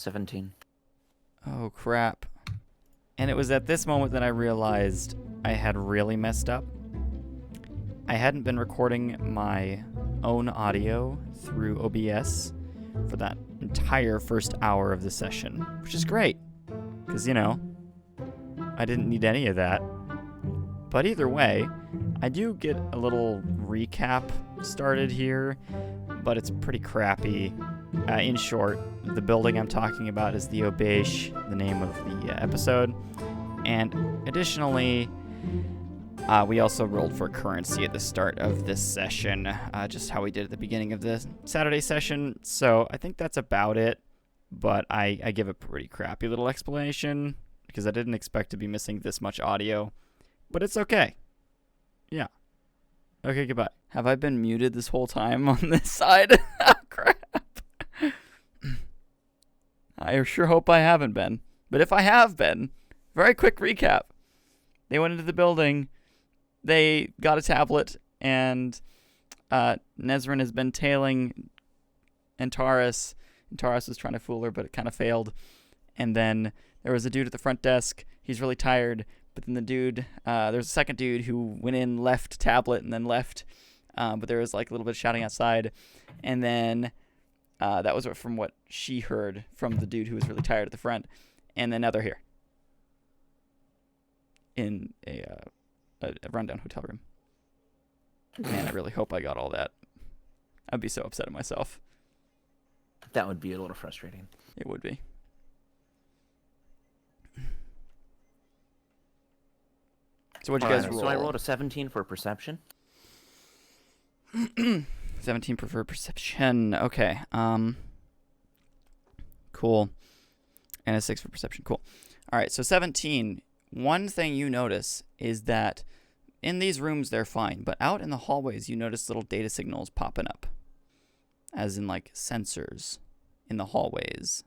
17. Oh, crap. And it was at this moment that I realized I had really messed up. I hadn't been recording my own audio through OBS for that entire first hour of the session, which is great, because, you know, I didn't need any of that. But either way, I do get a little recap started here, but it's pretty crappy. In short, the building I'm talking about is the Obaish, the name of the episode. And additionally, we also rolled for currency at the start of this session, just how we did at the beginning of the Saturday session. So I think that's about it, but I give a pretty crappy little explanation because I didn't expect to be missing this much audio, but it's okay. Yeah. Okay, goodbye. Have I been muted this whole time on this side? Oh, crap. I sure hope I haven't been. But if I have been, very quick recap. They went into the building, they got a tablet, and Nezrin has been tailing Antares. Antares was trying to fool her, but it kind of failed. And then there was a dude at the front desk. He's really tired. But then the dude, there's a second dude who went in, left tablet, and then left. But there was like a little bit of shouting outside. And then that was from what she heard from the dude who was really tired at the front. And then now they're here in a rundown hotel room. Man, I really hope I got all that. I'd be so upset at myself. That would be a little frustrating. It would be. So what'd you guys roll? So I rolled a 17 for perception. 17 for perception. Okay. Cool. And a 6 for perception. Cool. All right. So 17. One thing you notice is that in these rooms they're fine, but out in the hallways you notice little data signals popping up, as in like sensors in the hallways.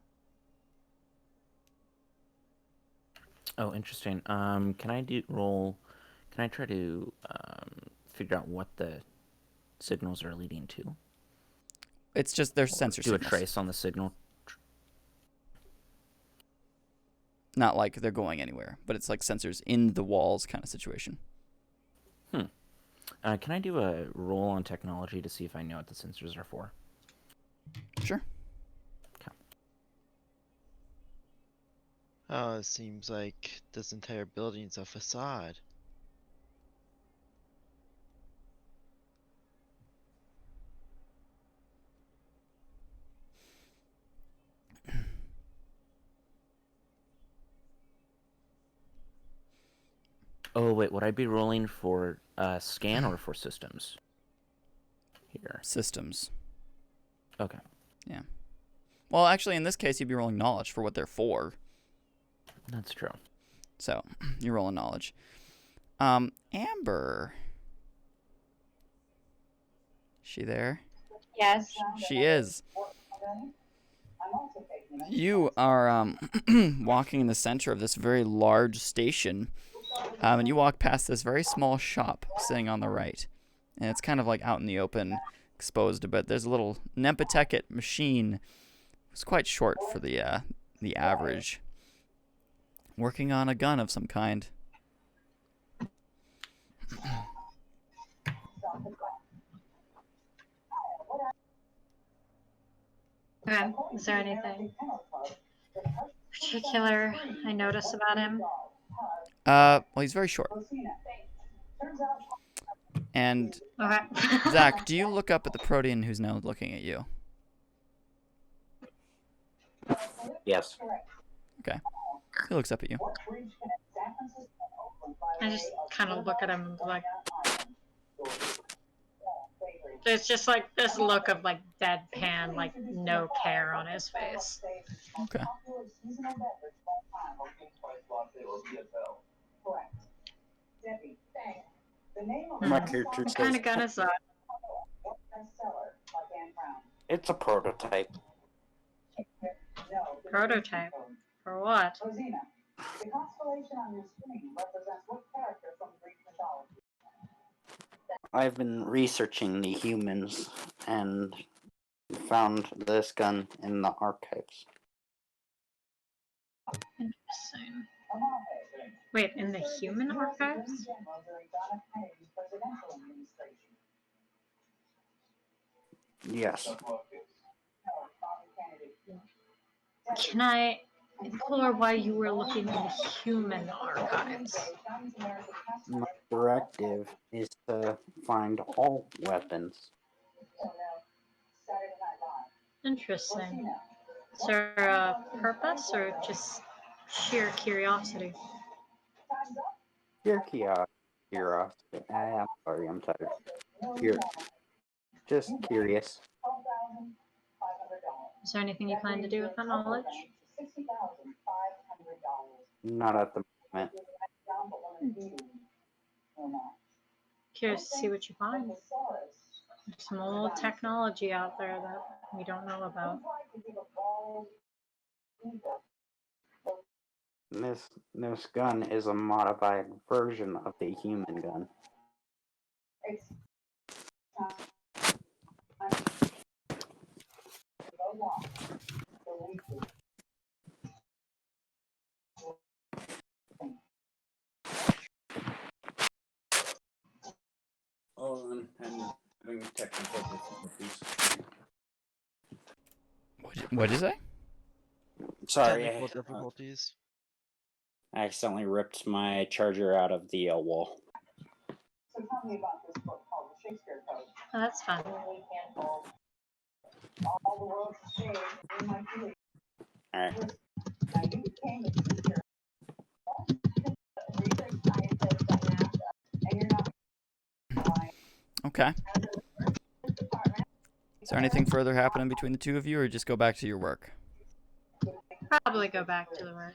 Oh, interesting. Can I try to figure out what the signals are leading to? It's just their sensor signals. Do a trace on the signal. Not like they're going anywhere, but it's like sensors in the walls kind of situation. Can I do a roll on technology to see if I know what the sensors are for? Sure. Oh, it seems like this entire building's a facade. Oh, wait, would I be rolling for scan or for systems? Here. Systems. Okay. Yeah. Well, actually, in this case, you'd be rolling knowledge for what they're for. That's true. So, you're rolling knowledge. Amber. She there? Yes. She is. You are walking in the center of this very large station, and you walk past this very small shop sitting on the right. And it's kind of like out in the open, exposed a bit. There's a little Nempateket machine. It's quite short for the average. Working on a gun of some kind. Okay. Is there anything particular I notice about him? Well, he's very short. And Okay. Zach, do you look up at the Protean who's now looking at you? Yes. Okay. He looks up at you. I just kind of look at him and be like, there's just like this look of like deadpan, like no care on his face. Okay. My character What kind says of gun is that? it's a prototype. Prototype? For what? I've been researching the humans and found this gun in the archives. Interesting. Wait, in the human archives? Yes. Can I implore why you were looking in the human archives? My directive is to find all weapons. Interesting. Is there a purpose or just sheer curiosity? Pure curiosity. I'm sorry, I'm tired. Pure. Just curious. Is there anything you plan to do with that knowledge? Not at the moment. Curious to see what you find. There's some old technology out there that we don't know about. This gun is a modified version of the human gun. Oh, I'm having technical difficulties. What'd you say? Sorry, Technical difficulties. I accidentally ripped my charger out of the wall. Oh, that's fun. Alright. Okay. Is there anything further happening between the two of you, or just go back to your work? Probably go back to the work.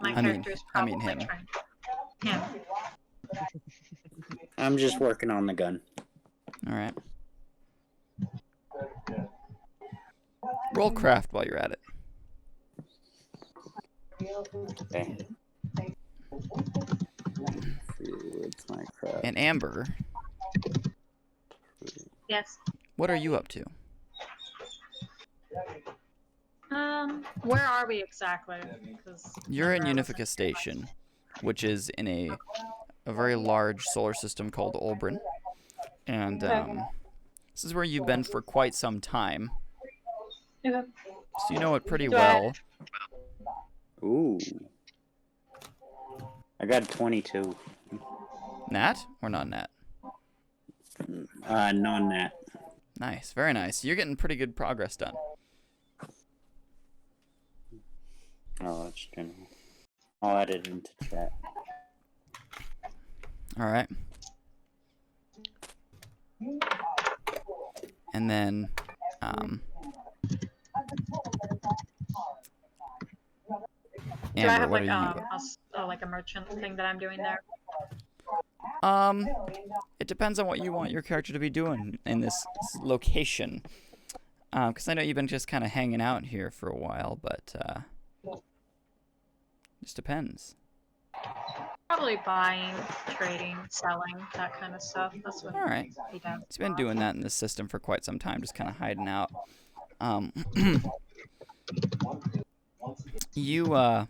My I mean- character is I probably mean him. trying. Him. I'm just working on the gun. All right. Roll craft while you're at it. Okay. It's my crap. And Amber, Yes. what are you up to? Where are we exactly? 'Cause You're in remember I wasn't- Unifica Station, which is in a very large solar system called Olbrin. And this is where you've been for quite some time. Okay. So you know it pretty Do I- well. Ooh. I got 22. Nat or not Nat? Non-nat. Nice, very nice. You're getting pretty good progress done. Oh, that's general. I'll add it into chat. All right. And then, Do I Amber, have what like are you? like a merchant thing that I'm doing there? It depends on what you want your character to be doing in this location. Because I know you've been just kind of hanging out here for a while, but just depends. Probably buying, trading, selling, that kind of stuff. That's what All right. he does. He's been doing that in this system for quite some time, just kind of hiding out. You're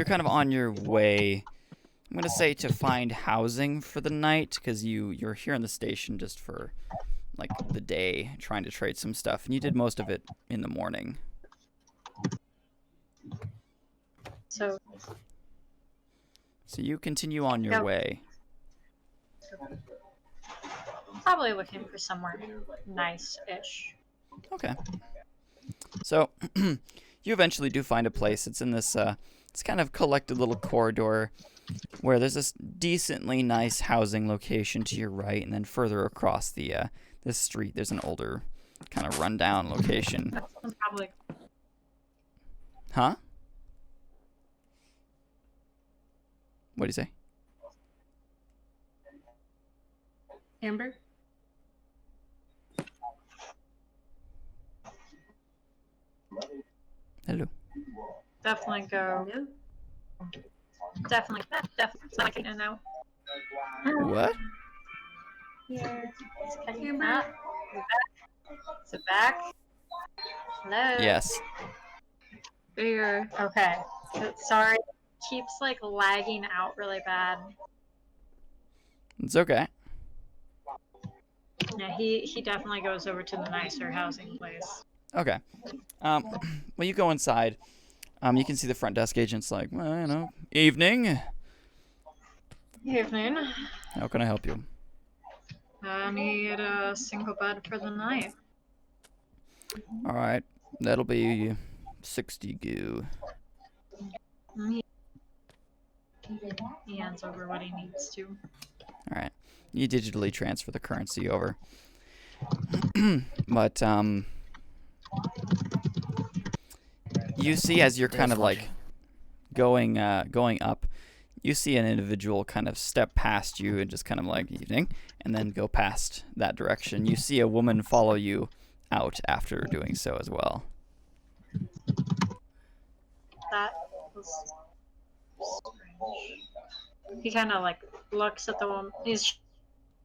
kind of on your way, I'm gonna say, to find housing for the night, because you're here in the station just for like the day, trying to trade some stuff, and you did most of it in the morning. So So you continue on your Yep. way. probably looking for somewhere nice-ish. Okay. So you eventually do find a place. It's in this it's kind of collected little corridor where there's this decently nice housing location to your right, and then further across the this street there's an older kind of rundown location. I'm probably Huh? What do you say? Amber. Hello. Definitely go. Definitely like it now. What? Here. Amber. Is it back? Hello. Yes. Bigger. Okay. Sorry, keeps like lagging out really bad. It's okay. Yeah, he definitely goes over to the nicer housing place. Okay. Well, you go inside. You can see the front desk agent's like, well, you know, evening. Evening. How can I help you? I need a single bed for the night. All right, that'll be 60 goo. He hands over what he needs to. All right, you digitally transfer the currency over. But you see as you're kind of like going up, you see an individual kind of step past you and just kind of like evening, and then go past that direction. You see a woman follow you out after doing so as well. That was strange. He kind of like looks at the woman. Is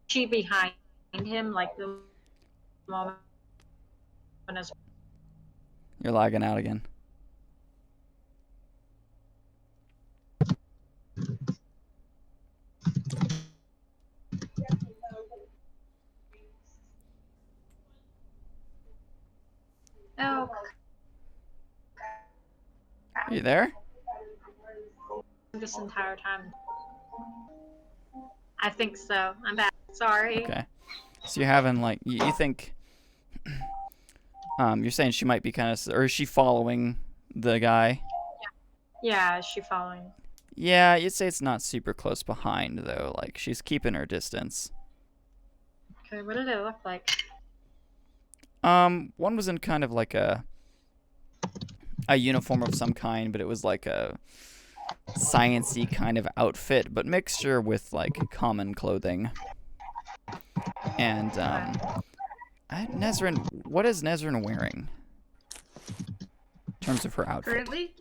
she behind him? Like the moment is. You're lagging out again. Oh. Are you there? This entire time. I think so. I'm back. Sorry. Okay. So you're having like you think you're saying she might be kind of, or is she following the guy? Yeah, is she following? Yeah, you'd say it's not super close behind though. Like she's keeping her distance. Okay, what did it look like? One was in kind of like a uniform of some kind, but it was like a science-y kind of outfit, but mixture with like common clothing. And Nezrin, what is Nezrin wearing in terms of her outfit? Currently?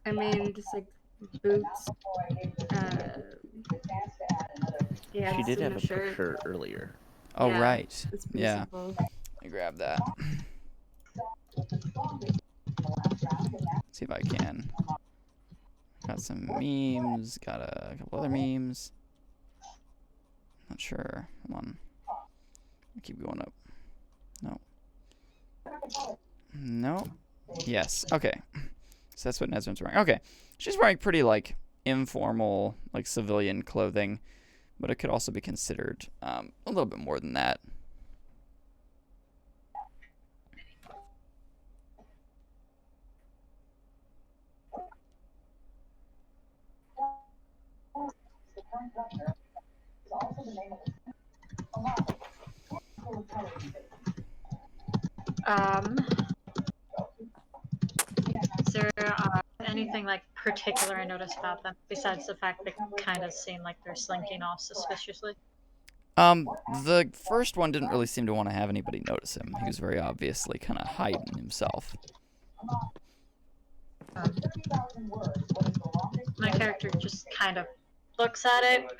I mean, just like boots. Yeah, She did and have a shirt. picture earlier. Oh, Yeah, right. it's pretty Yeah. simple. Let me grab that. See if I can. Got some memes. Got a couple other memes. Not sure. Hold on. Keep going up. No. No. Yes. Okay. So that's what Nezrin's wearing. Okay. She's wearing pretty, like, informal, like, civilian clothing. But it could also be considered a little bit more than that. Is there anything like particular I noticed about them besides the fact they kind of seem like they're slinking off suspiciously? The first one didn't really seem to want to have anybody notice him. He was very obviously kind of hiding himself. My character just kind of looks at it,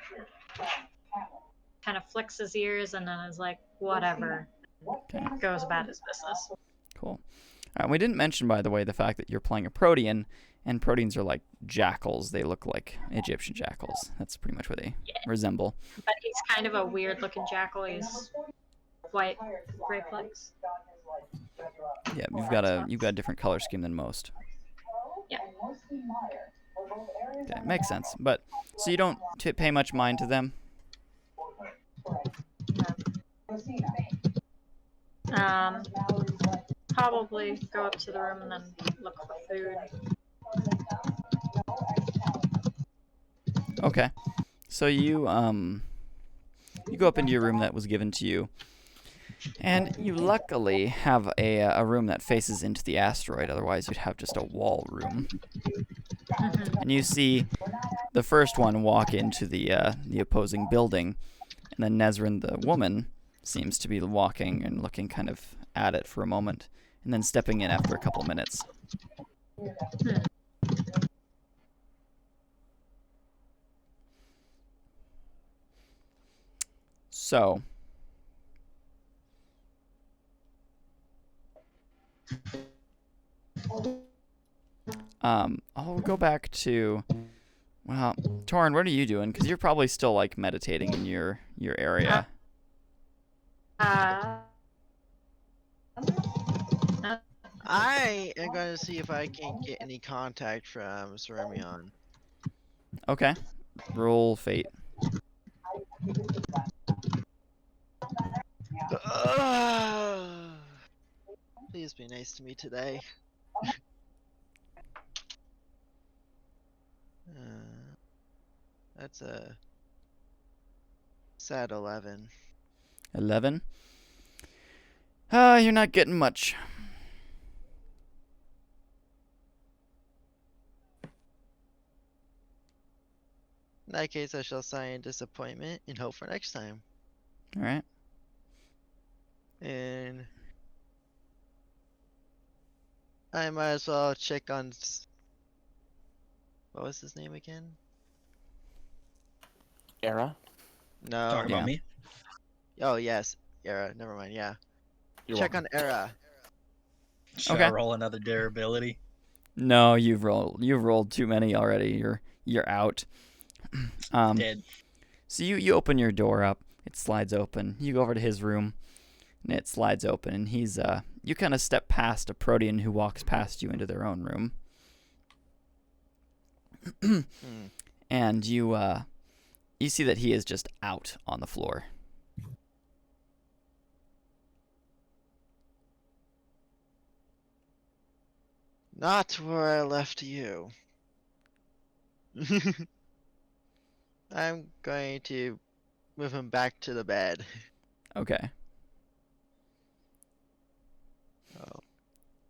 kind of flicks his ears, and then is like, whatever. Okay. Goes about his business. Cool. We didn't mention, by the way, the fact that you're playing a Protean, and Proteans are like jackals. They look like Egyptian jackals. That's pretty much what they resemble. But he's kind of a weird-looking jackal. He's white, gray flecks. Yeah, you've got a different color scheme than most. Yeah. Okay, makes sense. But so you don't pay much mind to them. Probably go up to the room and then look for food. Okay. So you go up into your room that was given to you, and you luckily have a room that faces into the asteroid. Otherwise, you'd have just a wall room. And you see the first one walk into the opposing building, and then Nezrin, the woman, seems to be walking and looking kind of at it for a moment, and then stepping in after a couple minutes. So, I'll go back to. Well, Torrin, what are you doing? Because you're probably still like meditating in your area. Uh, I am going to see if I can get any contact from Ceremion. Okay. Roll fate. Please be nice to me today. That's a sad 11. 11. You're not getting much. In that case, I shall sign disappointment and hope for next time. All right. And I might as well check on. What was his name again? Era? No. Talking Yeah. about me? Oh yes, Era. Never mind. Yeah. You're Check welcome. on Era. Should Okay. I roll another durability? No, you've rolled too many already. You're out. Dead. So you open your door up. It slides open. You go over to his room, and it slides open. And he's you kind of step past a Protean who walks past you into their own room, and you see that he is just out on the floor. Not where I left you. I'm going to move him back to the bed. Okay. Oh.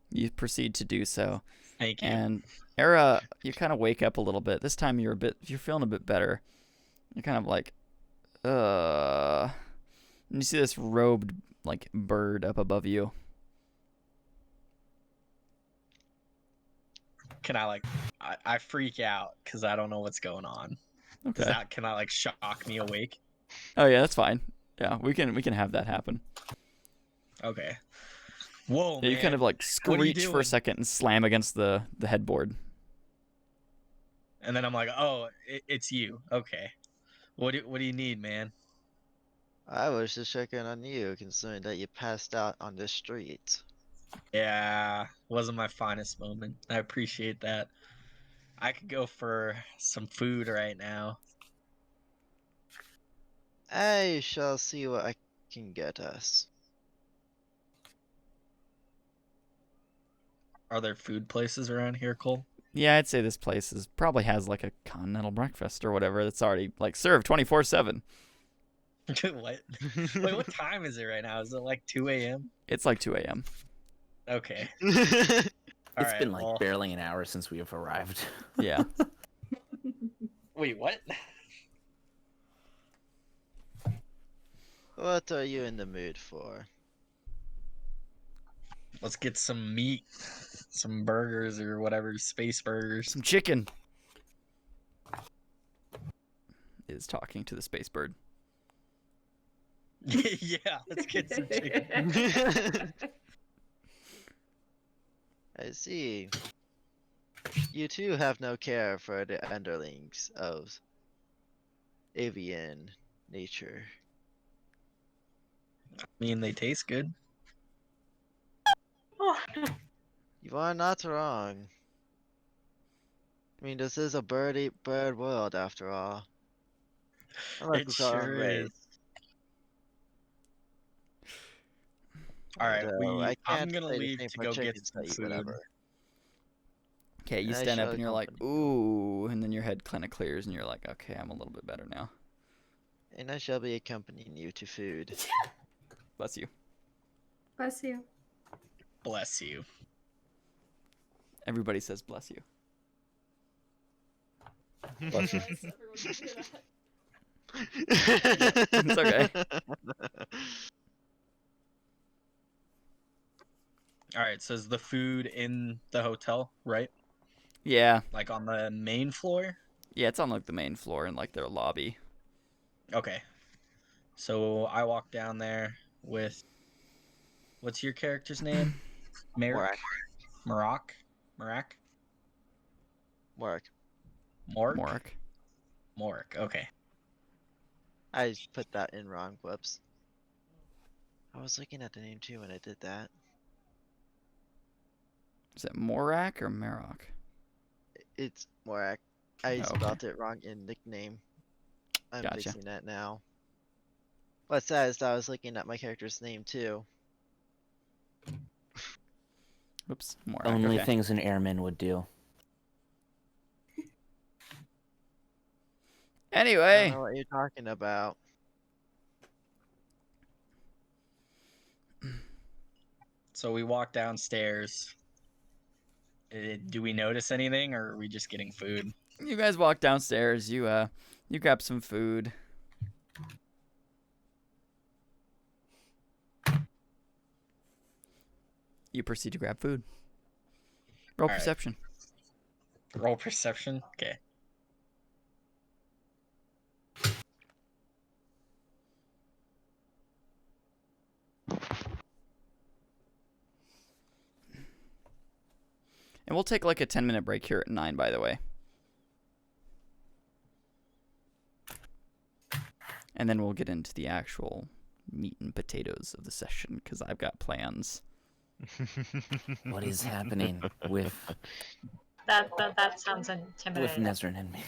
You proceed to do so. Thank you. And Era, you kind of wake up a little bit. This time you're feeling a bit better. You're kind of like, and you see this robed like bird up above you. Can I like? I freak out because I don't know what's going on. Okay. Can I like shock me awake? Oh yeah, that's fine. Yeah, we can have that happen. Okay. Whoa, Yeah, you man. kind of like What are you screech for a doing? second and slam against the headboard. And then I'm like, oh, it's you. Okay. What do you need, man? I was just checking on you, considering that you passed out on the street. Yeah, wasn't my finest moment. I appreciate that. I could go for some food right now. I shall see what I can get us. Are there food places around here, Cole? Yeah, I'd say this place probably has like a continental breakfast or whatever that's already like served 24/7. What? Wait, what time is it right now? Is it like 2 a.m.? It's like 2 a.m. Okay. It's been like barely an hour since we have arrived. Yeah. Wait, what? What are you in the mood for? Let's get some meat, some burgers or whatever, space burgers. Some chicken. Is talking to the space bird. Yeah, let's get some chicken. I see. You too have no care for the underlings of avian nature. I mean, they taste good. Oh, You are not wrong. I mean, this is a bird world after all. Unless It it's our own sure race. is. All right, Although I I'm can't gonna say the leave same to for go get chickens some that eat food. whatever. Okay, you I stand up shall and you're like, accompany ooh, and then your head kind of clears and you're like, okay, I'm a little bit better now. And I shall be accompanying you to food. Bless you. Bless you. Bless you. Everybody says bless you. Bless you. It's okay. All right, so is the food in the hotel, right? Yeah. Like on the main floor? Yeah, it's on like the main floor in like their lobby. Okay. So I walk down there with what's your character's name? Merrick? Morak. Marak? Mark. Mork? Morik. Mork, okay. I put that in wrong. Whoops. I was looking at the name too when I did that. Is it Morak or Marok? It's Morak. I Oh, okay. spelled it wrong in nickname. I'm Gotcha. fixing that now. What's sad is that I was looking at my character's name too. Oops. Morak. Only Okay. things an airman would do. I don't Anyway. know what you're talking about. So we walk downstairs. Do we notice anything, or are we just getting food? You guys walk downstairs. You grab some food. You proceed to grab food. Roll Alright. perception. Roll perception? Okay. And we'll take like a 10-minute break here at 9, by the way. And then we'll get into the actual meat and potatoes of the session, because I've got plans. What is happening with That sounds with intimidating. Nezrin and me?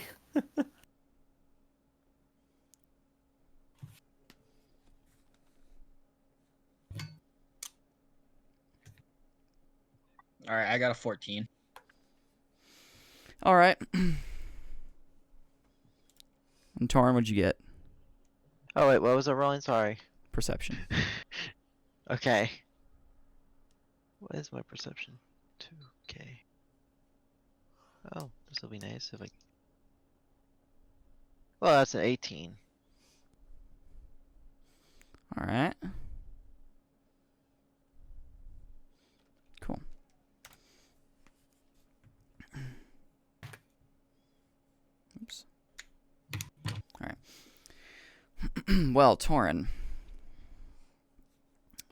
Alright, I got a 14. All right. And Torin, what'd you get? Oh wait, what was I rolling? Sorry. Perception. Okay. What is my perception? 2K. Oh, this will be nice if I. Well, that's an 18. All right. Cool. Oops. All right. Well, Torin.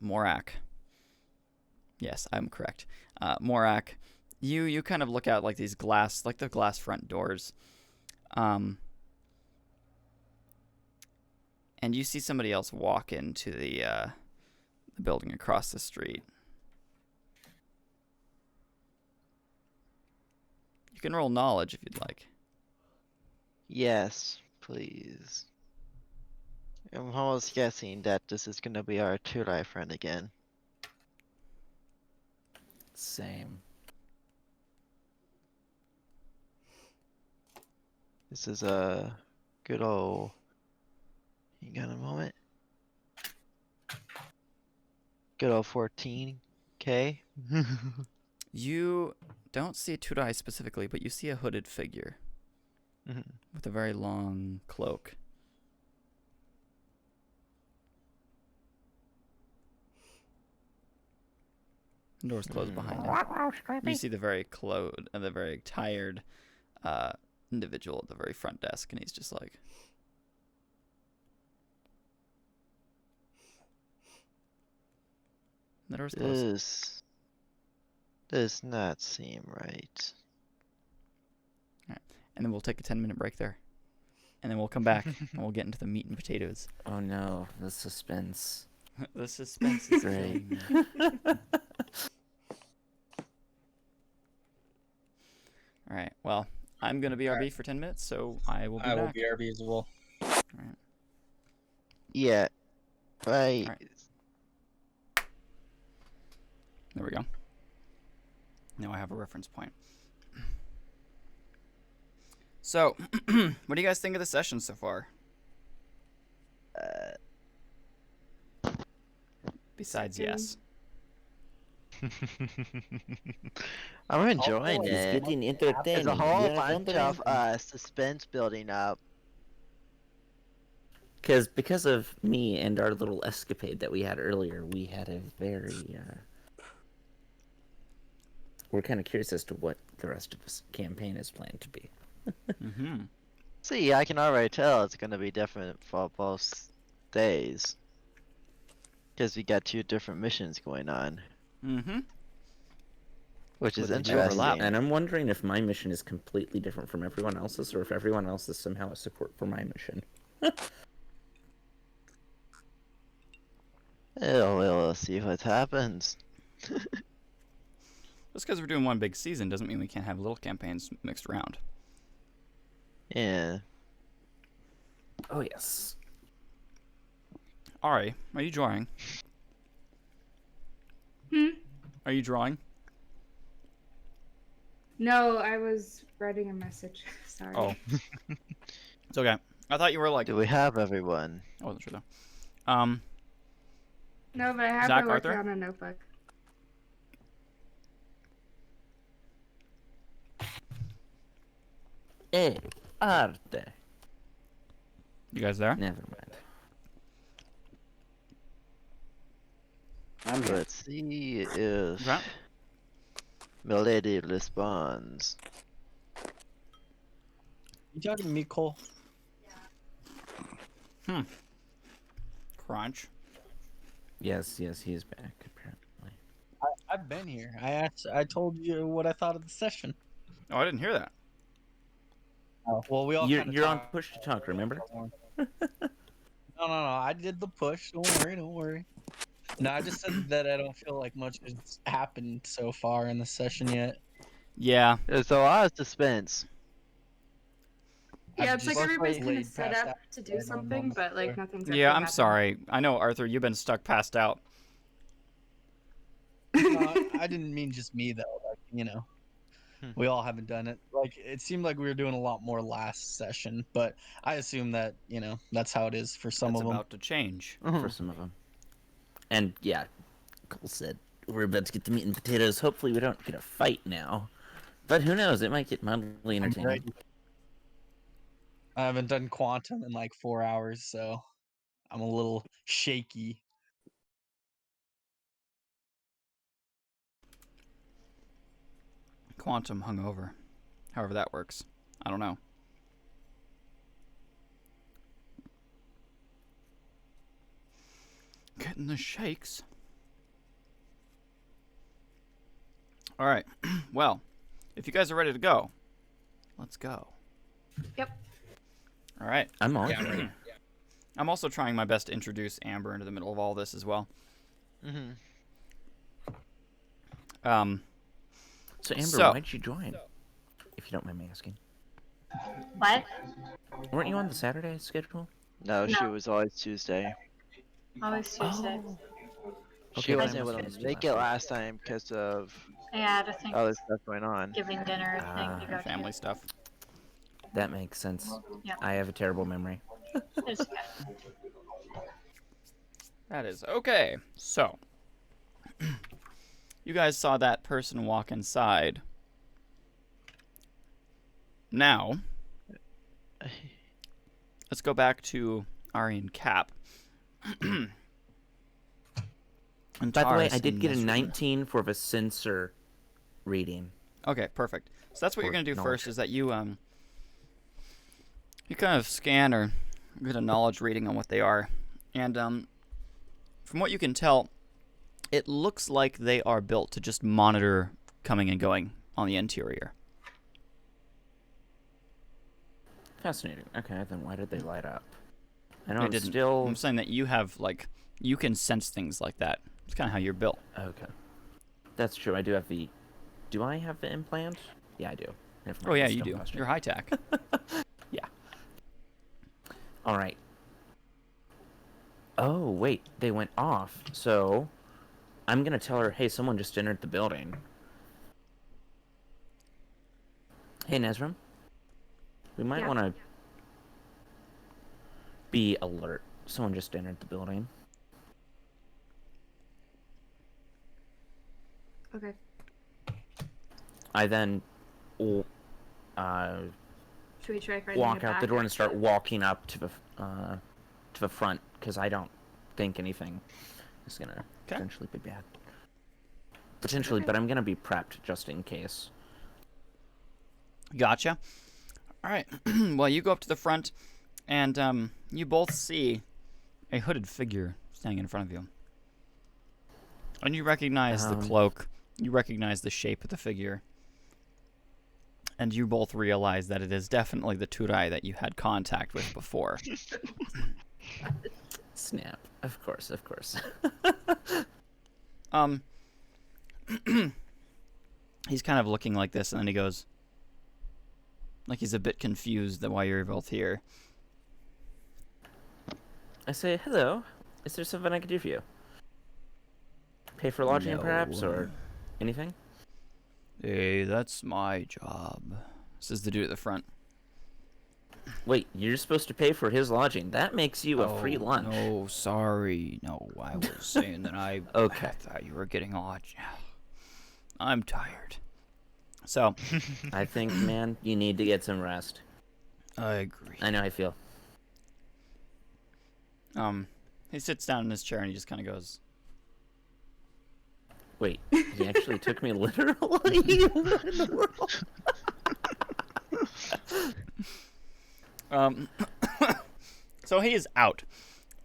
Morak. Yes, I'm correct. Morak, you kind of look out like these glass, like the glass front doors. And you see somebody else walk into the building across the street. You can roll knowledge if you'd like. Yes, please. I'm almost guessing that this is gonna be our Tudai friend again. Same. This is a good old. You got a moment? Good old 14K. You don't see a Tudai specifically, but you see a hooded figure Mhm. with a very long cloak. The door's closed behind him. You see the very the very tired individual at the very front desk, and he's just like, the door's closed. This does not seem right. And then we'll take a 10-minute break there. And then we'll come back, and we'll get into the meat and potatoes. Oh no, the suspense. The suspense is Great. All right. Well, I'm gonna BRB for 10 minutes, so I will be I will back. BRB as well. All right. Yeah. Right. Alright. There we go. Now I have a reference point. So, what do you guys think of the session so far? Besides, yes. I'm enjoying He's it. getting There's entertaining. a whole Yes, bunch of suspense building up. Because of me and our little escapade that we had earlier, we had a very we're kind of curious as to what the rest of this campaign is planned to be. Mm-hmm. See, I can already tell it's gonna be different for both days. Because we got 2 different missions going on. Mm-hmm. Which is But they do overlap. interesting. And I'm wondering if my mission is completely different from everyone else's, or if everyone else is somehow a support for my mission. We'll see what happens. Just because we're doing one big season doesn't mean we can't have little campaigns mixed around. Yeah. Oh, yes. Ari, are you drawing? Are you drawing? No, I was writing a message. Sorry. Oh. It's okay. I thought you were like... Do we have everyone? I wasn't sure though. No, but I have Zach, been working Arthur? on a notebook. Arte. You guys there? Never mind. I'm here. Let's see if Okay. Milady responds. You talking to me, Cole? Crunch. Yes, he is back, apparently. I've been here. I told you what I thought of the session. Oh, I didn't hear that. Oh, well, we all kinda You're on talked. push to talk, remember? No. I did the push. Don't worry. No, I just said that I don't feel like much has happened so far in the session yet. Yeah. There's a lot of suspense. Yeah, I've it's like just everybody's kind laid of set past up that to do right on something, the but like floor. nothing's Yeah, actually I'm happened. sorry. I know, Arthur, you've been stuck passed out. No, I didn't mean just me though. Like, we all haven't done it. Like, it seemed like we were doing a lot more last session, but I assume that that's how it is for some That's of them. about to change. For some of them. And yeah, Cole said we're about to get the meat and potatoes. Hopefully we don't get a fight now. But who knows? It might get mildly entertaining. ready. I haven't done quantum in like 4 hours, so I'm a little shaky. Quantum hungover. However that works. I don't know. Getting the shakes. Alright. Well, if you guys are ready to go, let's go. Yep. Alright. I'm on. Yeah, right. I'm also trying my best to introduce Amber into the middle of all this as well. Mm-hmm. So Amber, So- why'd you join? If you don't mind me asking. What? Weren't you on the Saturday schedule? No, she No. was always Tuesday. Always Tuesday. She Okay, wasn't then I able must to have missed make you it last last time because of I had a thing, all this stuff going on. giving dinner thing to go Family stuff. That makes sense. Yeah. I have a terrible memory. to. It's good. That is okay. So, you guys saw that person walk inside. Now, let's go back to Ari and Cap. And By the way, Taurus I did in get a this room. 19 for the sensor reading. Okay, perfect. So that's what you're Or gonna do knowledge. first. Is that you you kind of scan or get a knowledge reading on what they are, and from what you can tell, it looks like they are built to just monitor coming and going on the interior. Fascinating. Okay, then why did they light up? I know They I'm didn't. still... I'm saying that you have you can sense things like that. It's kind of how you're built. Okay. That's true. I do have the... Do I have the implant? Yeah, I do. Never mind, Oh yeah, that's a you dumb do. question. You're high tech. Yeah. All right. Oh, wait. They went off. So, I'm going to tell her, hey, someone just entered the building. Hey, Nezram. We might Yeah. want to be alert. Someone just entered the building. Okay. I then Should we try finding walk a out the back door and exit? start walking up to the front, because I don't think anything is going to potentially be bad. Potentially, but I'm going to be prepped just in case. Gotcha. All right. Well, you go up to the front, and you both see a hooded figure standing in front of you. And you recognize the cloak You recognize the shape of the figure. And you both realize that it is definitely the Turai that you had contact with before. Snap. Of course, of course. He's kind of looking like this, and then he goes, like he's a bit confused that why you're both here. I say, hello. Is there something I could do for you? Pay for lodging, No. perhaps, or anything? Hey, that's my job, says the dude at the front. Wait, you're supposed to pay for his lodging. That makes you a free lunch. No, sorry. No, I was saying that I Okay. thought you were getting lodged. I'm tired. So, I think, man, you need to get some rest. I agree. I know how I feel. He sits down in his chair and he just kind of goes, Wait, he actually took me literally? What in the world? So he is out.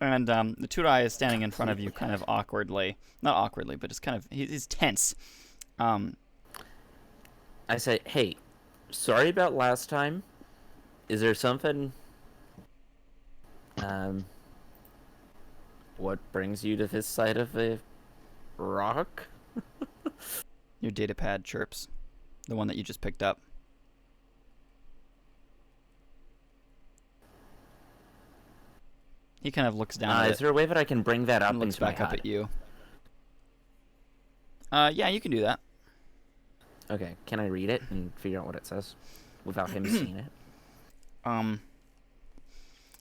And the Turai is standing in front of you kind of awkwardly. Not awkwardly, but just kind of, he's tense. I say, hey, sorry about last time. Is there something... what brings you to this side of the rock? Your datapad chirps. The one that you just picked up. He kind of looks down at Is there a way that I can bring that up and looks into back my up HUD? at you. Yeah, you can do that. Okay, can I read it and figure out what it says without him seeing it?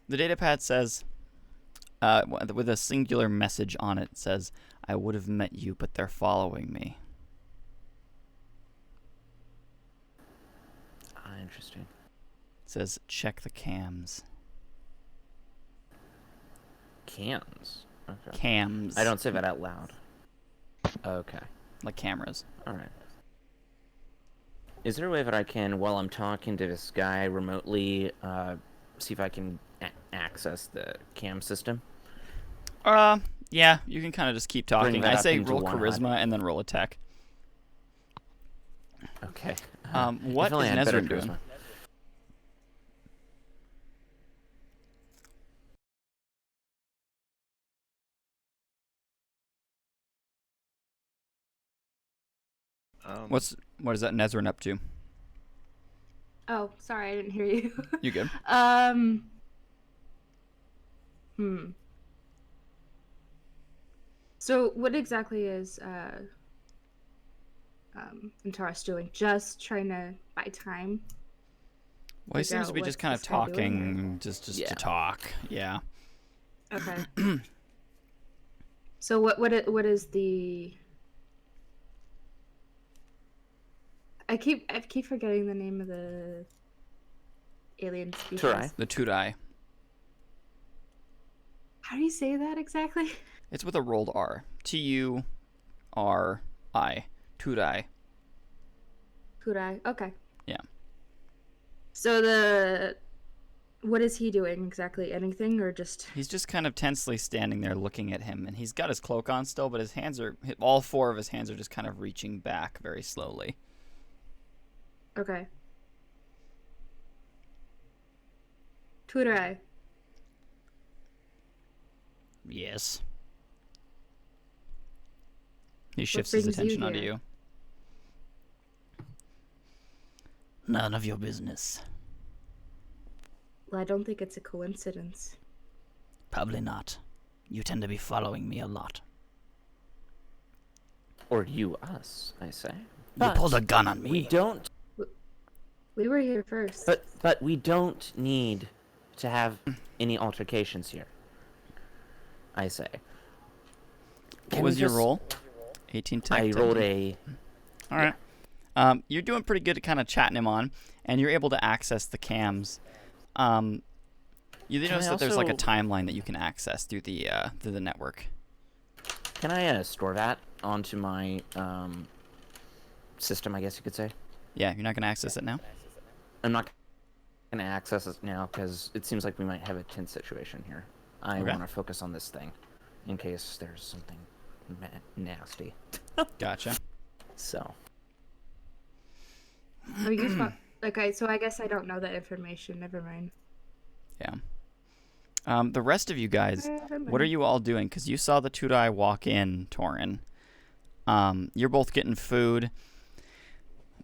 The datapad says, with a singular message on it, says, I would have met you, but they're following me. Interesting. It says, check the cams. Cans? Okay. Cams. I don't say that out loud. Okay. Like cameras. Alright. Is there a way that I can, while I'm talking to this guy remotely, see if I can access the cam system? Yeah, you can kind of just keep talking. that I up say into roll one charisma and then roll attack. Okay. What If only is I had better Nezrin doing? charisma. What is that Nezrin up to? Oh, sorry, I didn't hear you. You good? So what exactly is Antares doing? Just trying to buy time? Well, he figure seems to out be what just kind of this guy doing, talking, just Yeah. to talk. Yeah. Okay. So what is the? I keep forgetting the name of the alien species. Turai. The Turai. How do you say that exactly? It's with a rolled R. Turai. Turai. Kurai. Okay. Yeah. So what is he doing exactly? Anything or just? He's just kind of tensely standing there looking at him, and he's got his cloak on still, but his hands are, all four of his hands are just kind of reaching back very slowly. Okay. Turai. Yes. He shifts his brings you attention onto here? you. None of your business. Well, I don't think it's a coincidence. Probably not. You tend to be following me a lot. Or you, us, I say. You pulled a gun on me. We don't... We were here first. But we don't need to have any altercations here. I say. What was your roll? 18 tech. I didn't rolled you? a... All right. You're doing pretty good at kind of chatting him on, and you're able to access the cams. You notice that there's like a also- timeline that you can access through the network. Can I store that onto my system, I guess you could say? Yeah, you're not going to access it now? I'm not going to access it now because it seems like we might have a tense situation here. I Okay. want to focus on this thing in case there's something nasty. Gotcha. So Oh, you thought. Okay, so I guess I don't know that information. Never mind. Yeah. The rest of you guys, Never what are mind. you all doing? Because you saw the Tudai walk in, Torin. You're both getting food.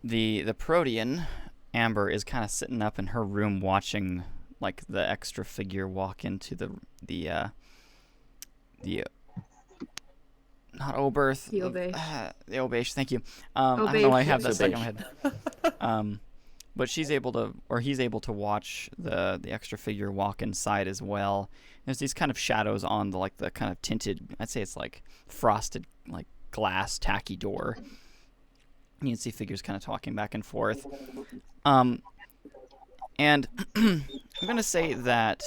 The Protean, Amber, is kind of sitting up in her room watching like the extra figure walk into the not Oberth. The Obaish. The Obaish, thank you. I don't know why I have that Obaish. stuck in my head. But she's able to, or he's able to watch the extra figure walk inside as well. There's these kind of shadows on the like the kind of tinted, I'd say it's like frosted like glass tacky door. You can see figures kind of talking back and forth. And I'm gonna say that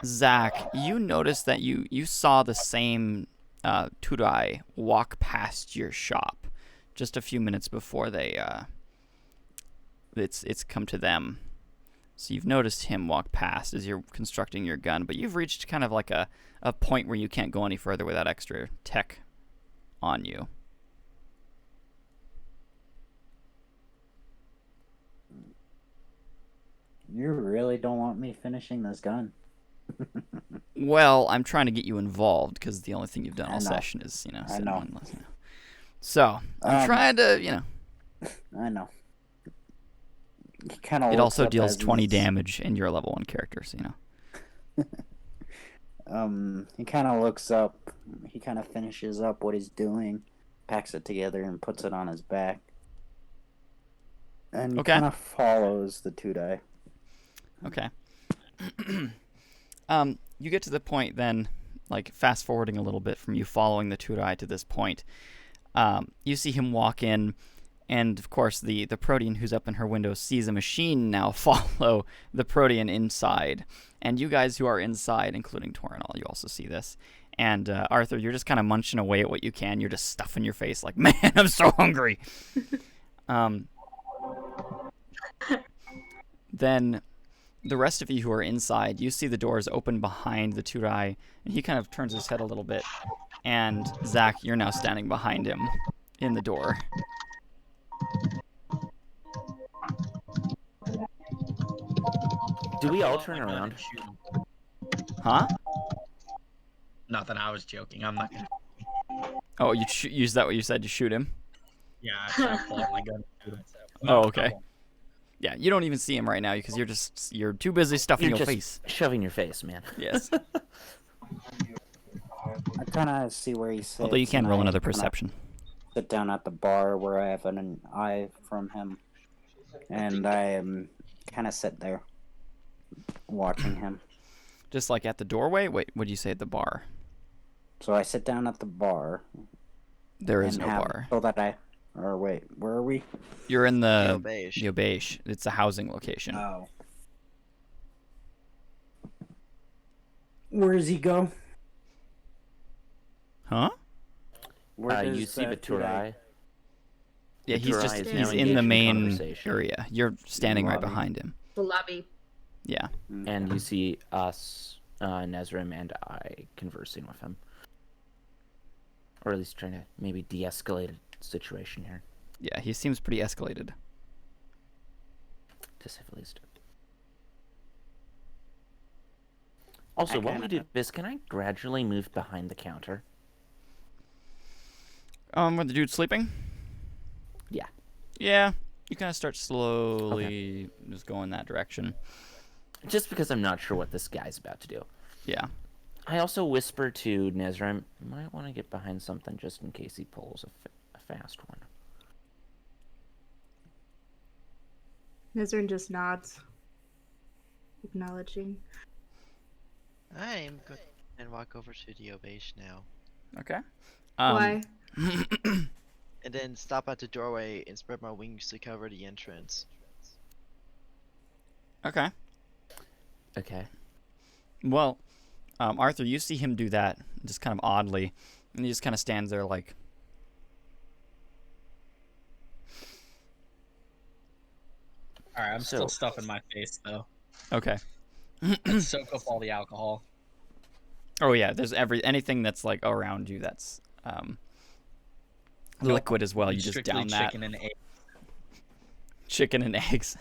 Zach, you noticed that you saw the same Tudai walk past your shop just a few minutes before they it's come to them. So you've noticed him walk past as you're constructing your gun, but you've reached kind of like a point where you can't go any further with that extra tech on you. You really don't want me finishing this gun? Well, I'm trying to get you involved because the only thing you've done I all know. session is, sitting know. on listening. So I'm trying to, I know. He kind of. It also deals 20 damage, and you're a level 1 character, so He kind of looks up. He kind of finishes up what he's doing, packs it together, and puts it on his back. And he Okay. kind of follows the Tudai. Okay. You get to the point then, like fast forwarding a little bit from you following the Tudai to this point. You see him walk in, and of course the Protean who's up in her window sees a machine now follow the Protean inside. And you guys who are inside, including Torinol, you also see this. And Arthur, you're just kind of munching away at what you can. You're just stuffing your face like, man, I'm so hungry. Then the rest of you who are inside, you see the doors open behind the Tudai, and he kind of turns his head a little bit. And Zach, you're now standing behind him in the door. do we all turn around? Huh? Not that I was joking. I'm not gonna. Oh, you use that what you said to shoot him? Yeah, I pull out my gun. And shoot myself. Oh, okay. Yeah, you don't even see him right now because you're too busy stuffing You're your just face. shoving your face, man. Yes. I kind of see where he sits. Although you can and roll I another kinda perception. Sit down at the bar where I have an eye from him, and I kind of sit there, watching him. Just like at the doorway? Wait, what did you say at the bar? So I sit down at the bar. There is and no have, bar. So that I. Or wait, where are we? You're in the Obaish. Obaish. It's a housing location. Oh. Where does he go? Huh? Where You does see the Tudai. Yeah, The he's Tudai just is he's now in engaged the in main conversation. area. You're standing right Lobby. behind him. The lobby. Yeah. And you see us, Nezrim, and I conversing with him. Or at least trying to maybe de-escalate a situation here, Yeah, he seems pretty escalated. to say the least. Also, while we do this, can I gradually move behind the counter? Were the dude sleeping? Yeah. Yeah. You kind of start slowly just going that direction. Just because I'm not sure what this guy's about to do. Yeah. I also whisper to Nezrim, you might want to get behind something just in case he pulls a fast one. Nizrin just nods, acknowledging. I'm good. And walk over to the Obaish now. Okay. Why? And then stop at the doorway and spread my wings to cover the entrance. Okay. Okay. Well, Arthur, you see him do that just kind of oddly, and he just kind of stands there like. All right, I'm So- still stuffing my face though. Okay. Soak up all the alcohol. Oh yeah, there's anything that's like around you that's liquid as well. You just Strictly down that. chicken and egg. Chicken and eggs.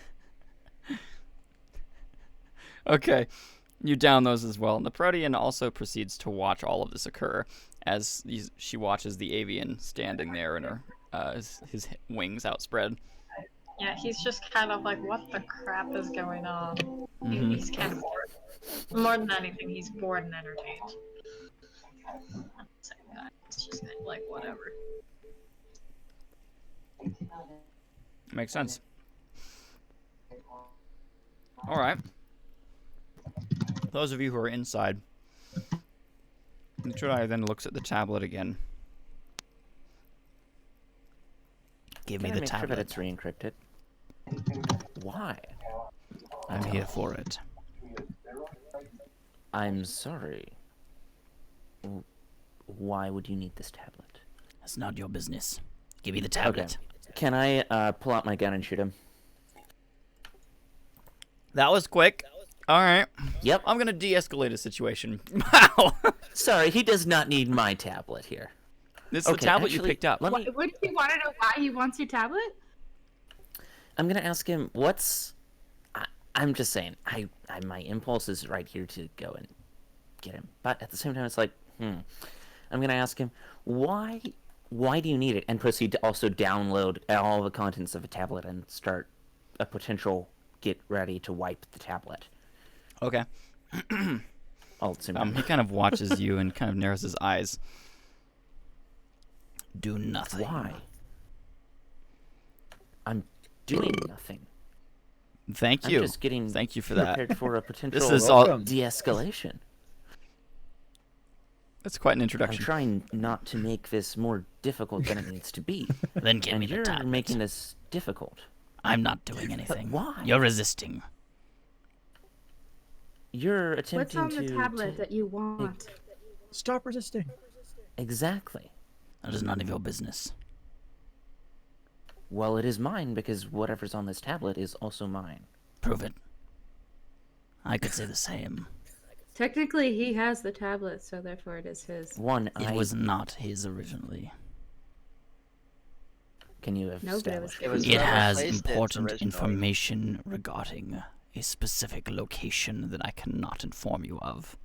Okay, you down those as well. And the Protean also proceeds to watch all of this occur as she watches the avian standing there in her his wings outspread. Yeah, he's just kind of like, what the crap is going on? Mhm. He's kind of bored. More than anything, he's bored and entertained. At the same time, it's just kind of like, whatever. Makes sense. All right. Those of you who are inside, Nikolai then looks at the tablet again. Give me Can I the make sure that tablet. it's re-encrypted? Why? I'm here for it. I'm sorry. Why would you need this tablet? That's not your business. Give me the tablet. Okay. Can I pull out my gun and shoot him? That was quick. All right. Yep. I'm going to de-escalate a situation. Wow. Sorry, he does not need my tablet here. This is the Okay, tablet you actually, picked up. Wouldn't you want to know why he wants your tablet? I'm gonna ask him what's. I'm just saying. My impulse is right here to go and get him, but at the same time, it's like, I'm gonna ask him why. Why do you need it? And proceed to also download all the contents of a tablet and start a potential get ready to wipe the tablet. Okay. All at the same He time. kind of watches you and kind of narrows his eyes. Do nothing. Why? I'm doing nothing. Thank you. I'm just getting Thank you for that. prepared for a potential This is all. de-escalation. That's quite an I'm introduction. trying not to make this more difficult than it needs to be. Then give And me the you're tablet. making this difficult. I'm not doing anything. why? You're resisting. You're What's attempting on the to... tablet that you want? Stop resisting. Exactly. That is none of your business. Well, it is mine because whatever's on this tablet is also mine. Prove it. I could say the same. Technically, he has the tablet, so therefore it is his. It was not his originally. Can you No, but it was establish? It was It whoever has placed it important originally. information regarding a specific location that I cannot inform you of.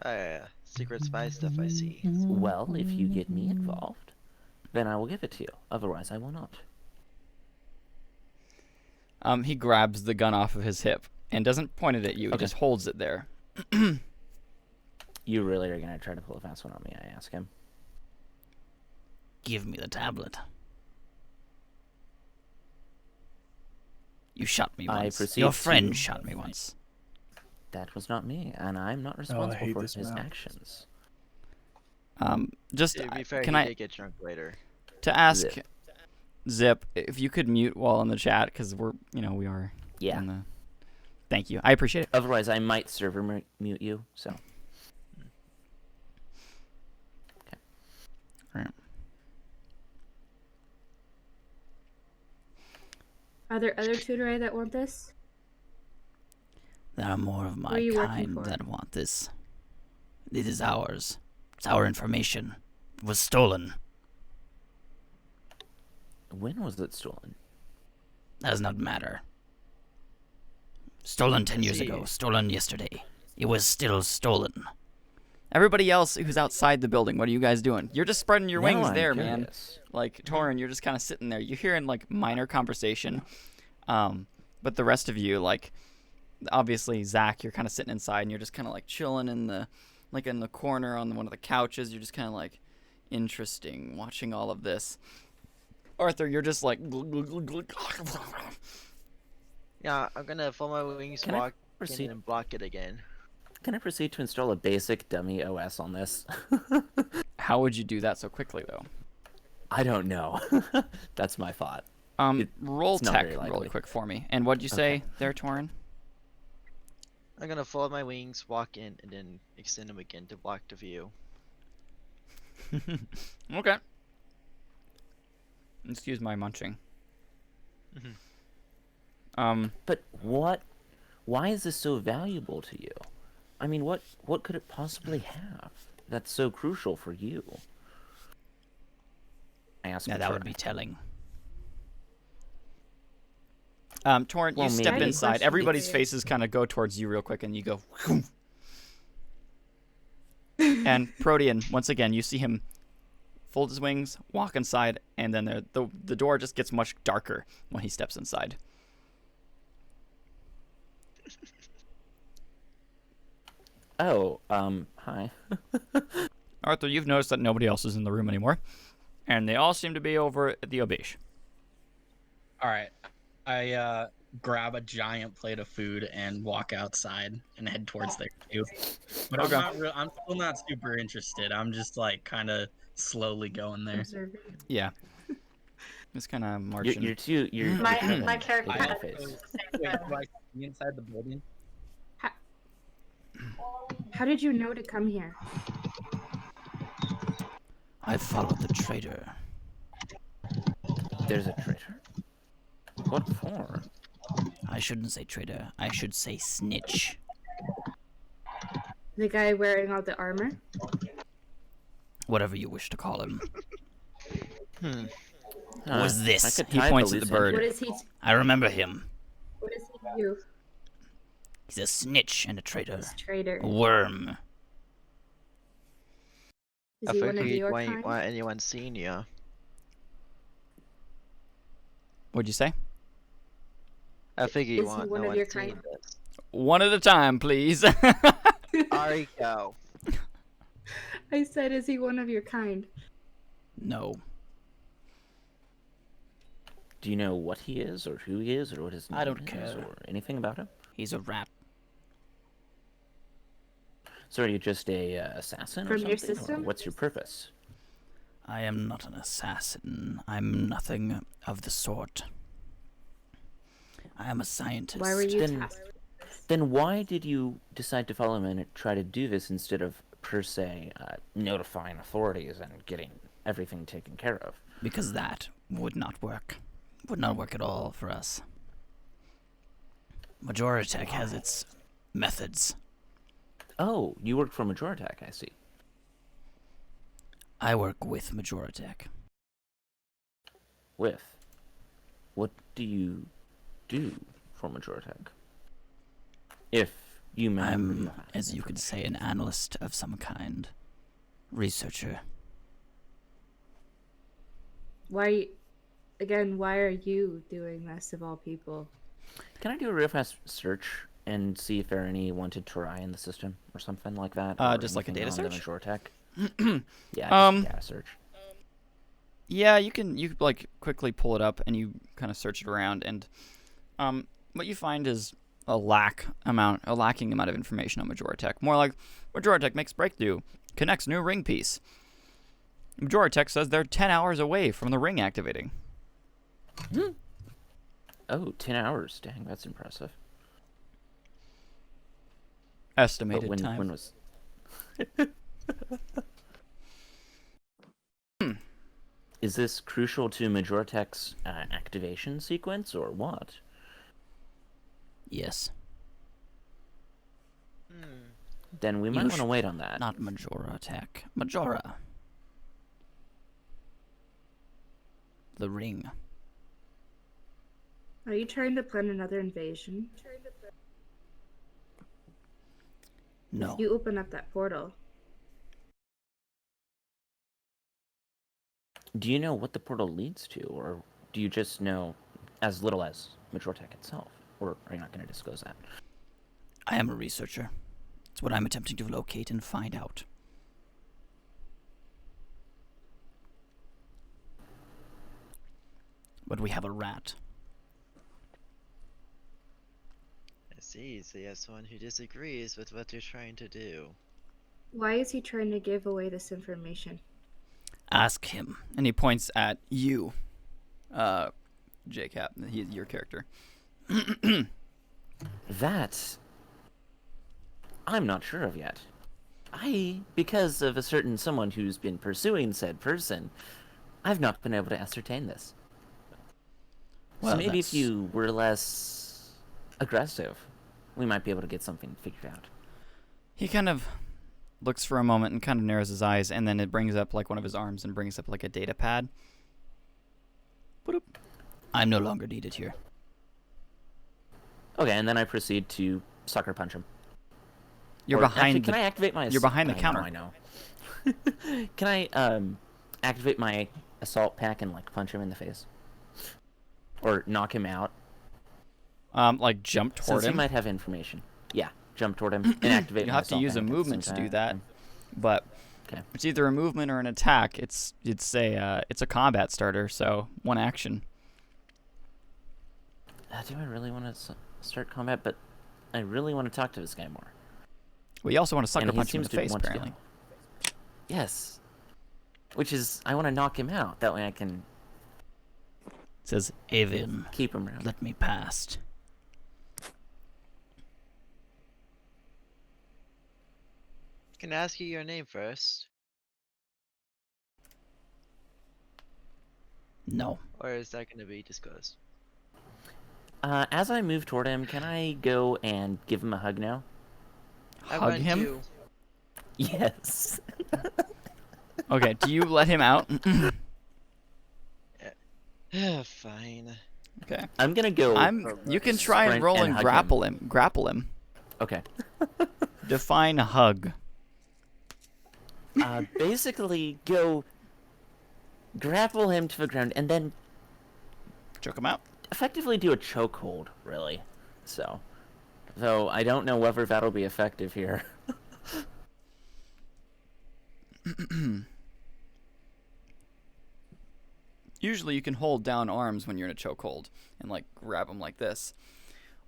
Oh, yeah. Secret spy stuff I see. Well, if you get me involved, then I will give it to you. Otherwise, I will not. He grabs the gun off of his hip and doesn't point it at you. He Okay. just holds it there. You really are going to try to pull a fast one on me, I ask him. Give me the tablet. You shot me I once. proceed Your to- friend shot me once. That was not me, and I'm not I responsible hate for this his map. actions. Just To be fair, can he I did get drunk later. to ask Zip. Zip if you could mute while in the chat because we are Yeah. in the. Thank you. I appreciate it. Otherwise, I might server mute you, so... Right. Are there other tutorai that want this? There are more of are my you working kind for? that want this. It is ours. It's our information. It was stolen. When was it stolen? Does not matter. Stolen 10 years ago. Stolen yesterday. It was still stolen. Everybody else who's outside the building, what are you guys doing? You're just spreading your Now wings I'm there, man. curious. Like, Torin, you're just kind of sitting there. You're hearing, like, minor conversation. But the rest of you, like, obviously, Zach, you're kind of sitting inside, and you're just kind of, like, chilling in the corner on one of the couches. You're just kind of, like, interesting, watching all of this. Arthur, you're just, like... Yeah, I'm gonna fold my wings, Can I walk in proceed? and block it again. Can I proceed to install a basic dummy OS on this? How would you do that so quickly, though? I don't know. That's my thought. Roll it's not tech very really likely. quick for me. And what'd you say Okay. there, Torin? I'm gonna fold my wings, walk in, and then extend them again to block the view. Okay. Excuse my munching. But what? Why is this so valuable to you? I mean, what could it possibly have? that's so crucial for you? I ask. Now a that would try. be telling. Torrent, Well, you step maybe. inside. Question Everybody's for you. faces kind of go towards you real quick, and you go. And Protean, once again, you see him fold his wings, walk inside, and then the door just gets much darker when he steps inside. Oh, hi. Arthur, you've noticed that nobody else is in the room anymore, and they all seem to be over at the Obaish. All right. I grab a giant plate of food and walk outside and head towards there too. But Okay. I'm still not super interested. I'm just like kind of slowly going there. Observing. Yeah. Just kind of You're, marching. you're too. You're My kind of my character big in the has face. the same Wait, thing. do I see inside the building? How did you know to come here? I followed the traitor. There's a traitor. What for? I shouldn't say traitor. I should say snitch. The guy wearing all the armor? Whatever you wish to call him. Huh, Was I this? could He tie points the at the loose bird. end What here. is he? I remember him. What does he do? He's a snitch and a traitor. This traitor. A worm. Is I he one of figured your why kind? why anyone seen you? What'd you say? I figure you Is he want one no of one your seen kind? this. One at a time, please. Ari, go. I said, is he one of your kind? No. Do you know what he is, or who he is, or what his name I don't is, care. or anything about him? He's a rat. So are you just a assassin or From your something? Or system? what's your purpose? I am not an assassin. I'm nothing of the sort. I am a scientist. Why were you Then- tasked? Then why did you decide to follow him and try to do this instead of, per se, notifying authorities and getting everything taken care of? Because that would not work. Would not work at all for us. Majoritech has its methods. Oh, you work for Majoritech, I see. I work with Majoritech. With? What do you do for Majoritech? If you I'm, as you could say, an analyst of some kind. Researcher. Why, again, why are you doing this of all people? Can I do a real fast search and see if there are any wanted Torai in the system or something like that? Just like a data anything on the search? Majoritech? Yeah, just a data search. Yeah, you could like quickly pull it up and you kind of search it around, and what you find is a lacking amount of information on Majoritech. More like Majoritech makes breakthrough, connects new ring piece. Majoritech says they're 10 hours away from the ring activating. Oh, 10 hours. Dang, that's impressive. Estimated But time. when was... Is this crucial to Majoritech's activation sequence, or what? Yes. Then we might want to wait on that. Not Majoritech. Majora. The ring. Are you trying to plan another invasion? No. You open up that portal. Do you know what the portal leads to, or do you just know as little as Majoritech itself? Or are you not going to disclose that? I am a researcher. It's what I'm attempting to locate and find out. But we have a rat. I see, so you have someone who disagrees with what you're trying to do. Why is he trying to give away this information? Ask him. And he points at you, JCap, he's your character. That I'm not sure of yet. Because of a certain someone who's been pursuing said person, I've not been able to ascertain this. Well, so maybe that's- if you were less aggressive, we might be able to get something figured out. He kind of looks for a moment and kind of narrows his eyes, and then it brings up like one of his arms and brings up like a data pad. Boop. I'm no longer needed here. Okay, and then I proceed to sucker punch him. You're Or behind. Actually, can I activate my? You're behind the I counter. Know. Can I activate my assault pack and like punch him in the face, or knock him out? Like jump toward Since he him. might have information. Yeah, jump toward him and activate. You my have to assault use a pack at the movement to same do time. that, but Okay. it's either a movement or an attack. It's a combat starter, so one action. Do I really want to start combat? But I really want to talk to this guy more. Well, you also want to sucker And he punch him in seems the to face, want to apparently. Yes. Which is, I want to knock him out. That way I can It says, Avian, keep him around. let me past. Can I ask you your name first? No. Or is that gonna be disclosed? As I move toward him, can I go and give him a hug now? I Hug want him? to. Yes. Okay, do you let him out? Fine. Okay. I'm gonna go. You can try and sprint roll and and hug grapple him. Grapple him. Okay. Define hug. Basically, go grapple him to the ground and then Choke him out. effectively do a chokehold, really. So, though I don't know whether that'll be effective here. Usually you can hold down arms when you're in a chokehold and like grab him like this.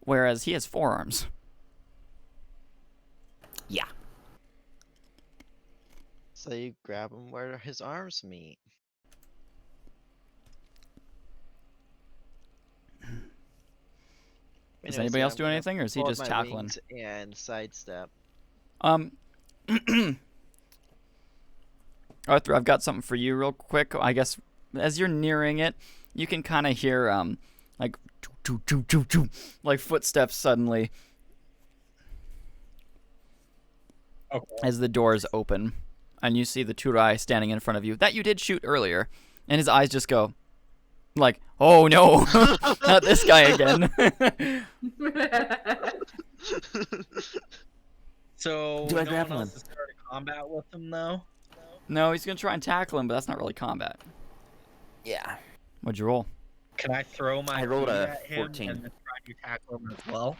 Whereas he has forearms. Yeah. So you grab him where his arms meet. Does Anyways, anybody yeah, else I'm do gonna anything, or is he fold just my tackling? wings and sidestep. Arthur, I've got something for you real quick. I guess as you're nearing it, you can kind of hear like choo, choo, choo, choo, like footsteps suddenly Okay. as the doors open, and you see the Turai standing in front of you that you did shoot earlier, and his eyes just go like, oh no, not this guy again. So Do I no grapple one him? else has started combat with him though. No, he's gonna try and tackle him, but that's not really combat. Yeah. What'd you roll? Can I throw my I rolled food a at him 14. and then try to tackle him as well?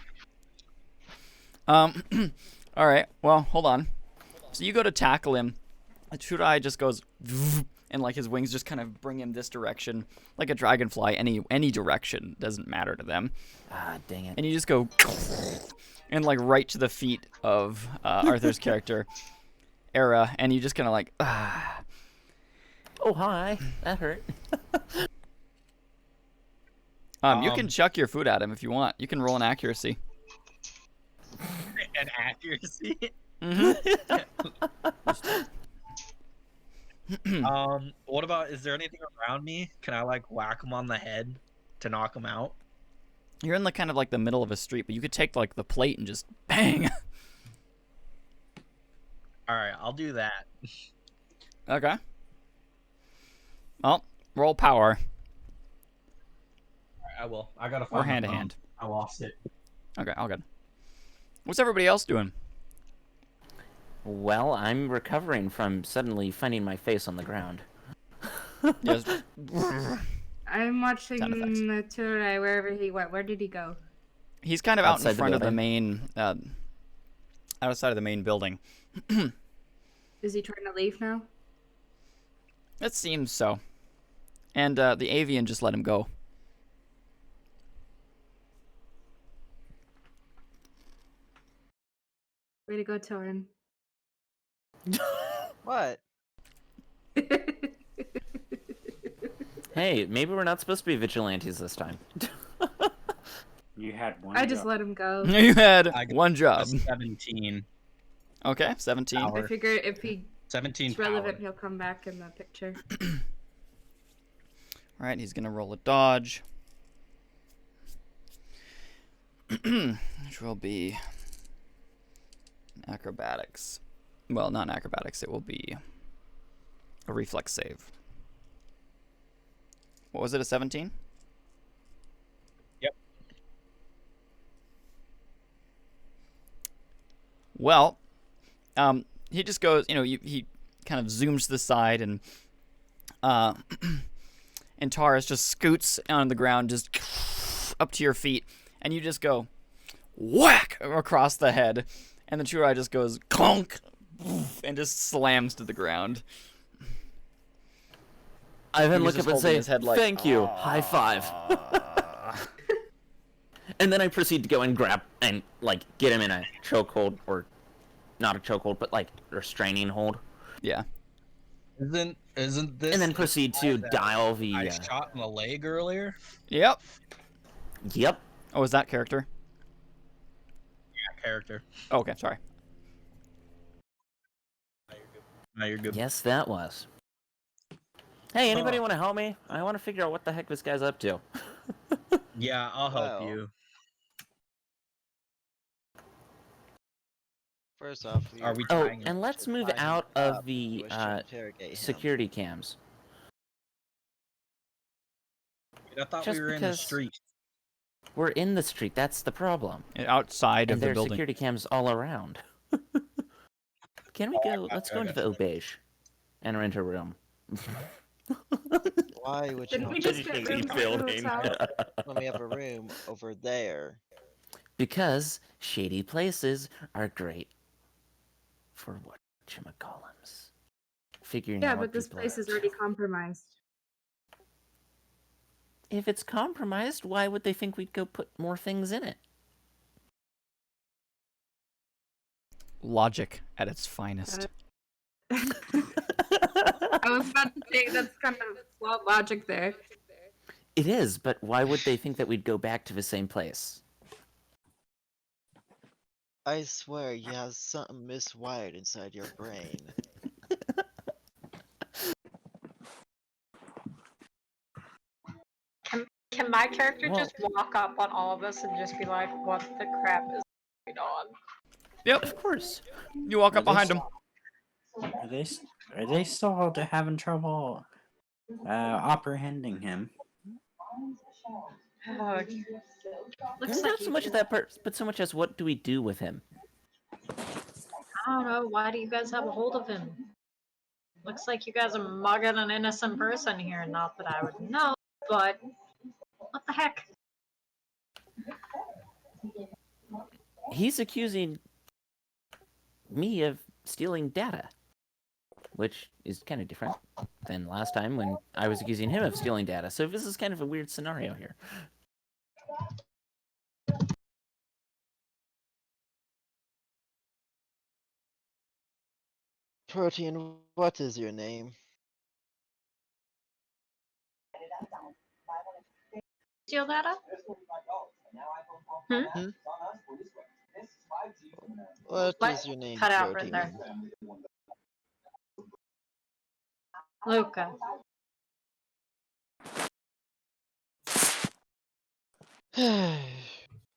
All right. Well, hold on. So you go to tackle him. The Turai just goes, and like his wings just kind of bring him this direction, like a dragonfly. Any direction doesn't matter to them. Ah, dang it. And you just go, and like right to the feet of Arthur's character, Era, and you just kind of like, ah. Oh, hi. That hurt. You can chuck your food at him if you want. You can roll an accuracy. And accuracy. What about? Is there anything around me? Can I like whack him on the head to knock him out? You're in the kind of like the middle of a street, but you could take like the plate and just bang. All right, I'll do that. Okay. Well, roll power. All right, I will. I gotta Or find my hand to phone. hand. I lost it. Okay, all good. What's everybody else doing? Well, I'm recovering from suddenly finding my face on the ground. Yes. I'm watching Sound effects. the Turai wherever he went. Where did he go? He's kind of out Outside in the front of the building. main, outside of the main building. Is he trying to leave now? It seems so. And the avian just let him go. Way to go, Torin. What? Hey, maybe we're not supposed to be vigilantes this time. You had one. I just job. let him go. You had I got one job. 17. Okay, 17. Power. I figure if he's 17 relevant, power. he'll come back in the picture. All right, he's gonna roll a dodge, which will be acrobatics. Well, not in acrobatics. It will be a reflex save. What was it? A 17? Yep. Well, he just goes. He kind of zooms to the side, and and Taurus just scoots on the ground, just up to your feet, and you just go whack across the head, and the true eye just goes clunk and just slams to the ground. Ivan He was look just up and holding say, his head like, "Thank you, high five." And then I proceed to go and grab and like get him in a chokehold, or not a chokehold, but like a restraining hold, Yeah. Isn't this? and then the proceed guy to that dial the. I shot in the leg earlier. Yep. Yep. Oh, is that character? Yeah, character. Oh, okay, sorry. No, you're good. Yes, that was. Hey, anybody Oh. want to help me? I want to figure out what the heck this guy's up to. Yeah, I'll help Well, you. First off, Are we Oh, tying him? and let's to move tie him out up, of the was to interrogate him. security cams. I thought just we were in the because- street. We're in the street. That's the problem. Outside And of the there's building. security cams all around. Can we go? Let's go into the Obaish and rent a room. Why would you Didn't we want just to get Shady rooms at the building. hotel? when we have a room over there? Because shady places are great for whatchamacallums. Figuring Yeah, out what but this people place are is up already to. compromised. If it's compromised, why would they think we'd go put more things in it? Logic at its finest. I was about to say that's kind of flawed logic there. It is, but why would they think that we'd go back to the same place? I swear you have something miswired inside your brain. Can my character Well- just walk up on all of us and just be like, what the crap is going on? Yep. Of course. You walk up behind him. Are they still having trouble apprehending him? Oh, looks Not like so much as that part, but so much as what do we do with him? I don't know. Why do you guys have a hold of him? Looks like you guys are mugging an innocent person here. Not that I would know, but what the heck? He's accusing me of stealing data, which is kind of different than last time when I was accusing him of stealing data. So this is kind of a weird scenario here. Protein, what is your name? Steal that up? What What? is your name, Cut out Protein? right there. Luca.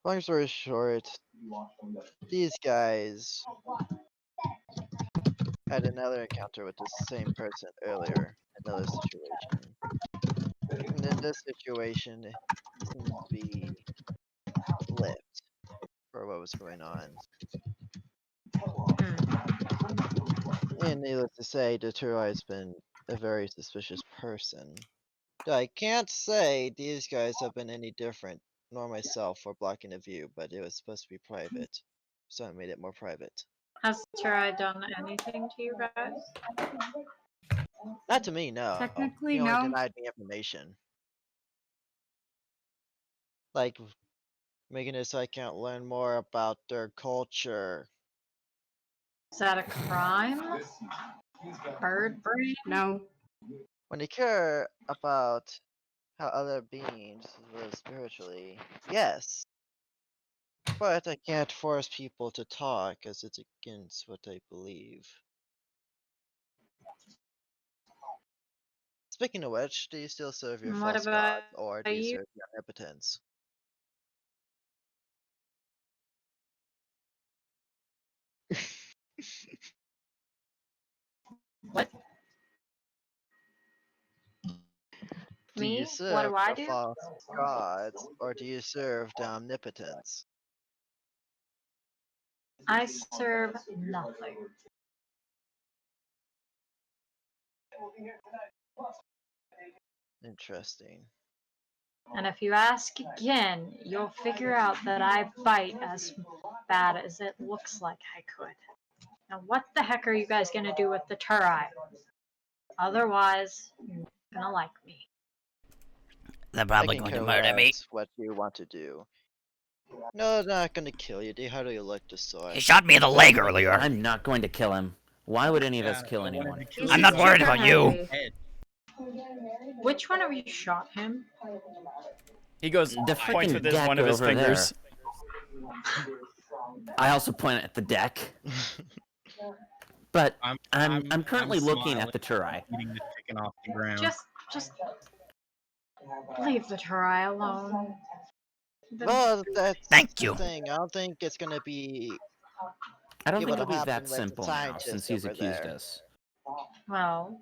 Long story short, these guys had another encounter with the same person earlier, another situation. And in this situation, it seems to be flipped for what was going on. And needless to say, Detura has been a very suspicious person. I can't say these guys have been any different, nor myself, for blocking the view, but it was supposed to be private. So I made it more private. Has Terai done anything to you guys? Not to me, no. Technically, He only no. denied me information. Like, making it so I can't learn more about their culture. Is that a crime? Bird brain? No. When they care about how other beings live spiritually, yes. But I can't force people to talk as it's against what I believe. Speaking of which, do you still serve your What false about gods, or do you you? serve your omnipotence? Do you me? What serve do I the do? false gods, or do you serve the omnipotence? I serve nothing. Interesting. And if you ask again, you'll figure out that I bite as bad as it looks like I could. Now, what the heck are you guys gonna do with the Turai? Otherwise, you're not gonna like me. They're I probably can going to care murder me. less what you want to do. No, it's not gonna kill you. How do you look the sword? He shot me in the leg earlier. I'm not going to kill him. Why would any of us Yeah, kill I wanted anyone? to kill He's I'm you, not but worried super about you. hungry. Head. Which one of you shot him? He goes, The points freaking with his deck one of his over fingers. I also point at the deck, but I'm currently looking smiling, at the Turai. eating the chicken off the ground. Just leave the Turai alone. Well, that's Thank the you. thing. I don't think it's gonna be I don't able think to it'll be happen that with the simple now, scientist since he's over accused there. us. Well,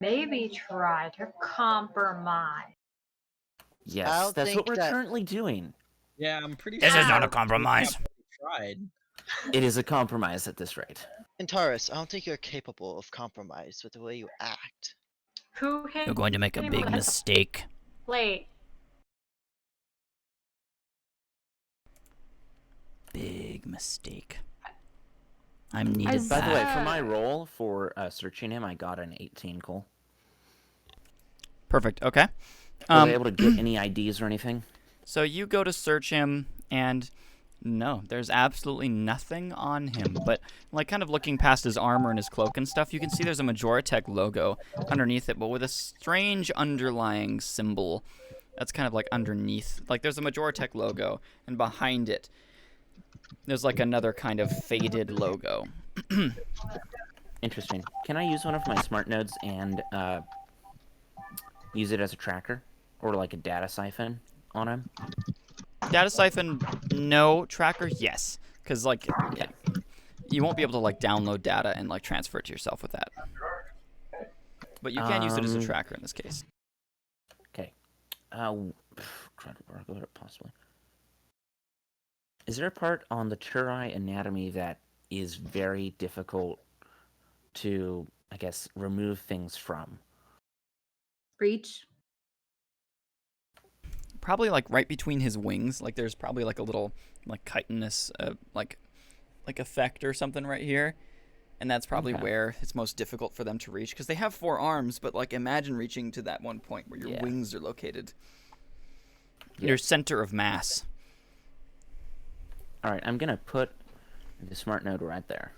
maybe try to compromise. Yes, don't that's what think we're that- currently doing. Yeah, I'm pretty This sure. is not a we compromise. have tried. It is a compromise at this rate. And Taurus, I don't think you're capable of compromise with the way you act. Who hit You're going to make a him big with the mistake. plate? Big mistake. I'm needed As- By the way, back. for my role for searching him, I got an 18, Cole. Perfect. Okay. Was I able to get any IDs or anything? So you go to search him, and no, there's absolutely nothing on him. But like, kind of looking past his armor and his cloak and stuff, you can see there's a Majoritech logo underneath it, but with a strange underlying symbol. That's kind of like underneath. Like, there's a Majoritech logo, and behind it, there's like another kind of faded logo. Interesting. Can I use one of my smart nodes and use it as a tracker? Or like a data siphon on him? Data siphon, no. Tracker, yes. Because, like, Okay. you won't be able to, like, download data and, like, transfer it to yourself with that. But you can use it as a tracker in this case. Okay. Possibly. Is there a part on the Turai anatomy that is very difficult to, I guess, remove things from? Breach. Probably, like, right between his wings. Like, there's probably, like, a little, like, chitinous, like effect or something right here. And that's probably Okay. where it's most difficult for them to reach. Because they have 4 arms, but, like, imagine reaching to that one point where your Yeah. wings are located. Yeah. Your center of mass. All right, I'm gonna put the smart node right there.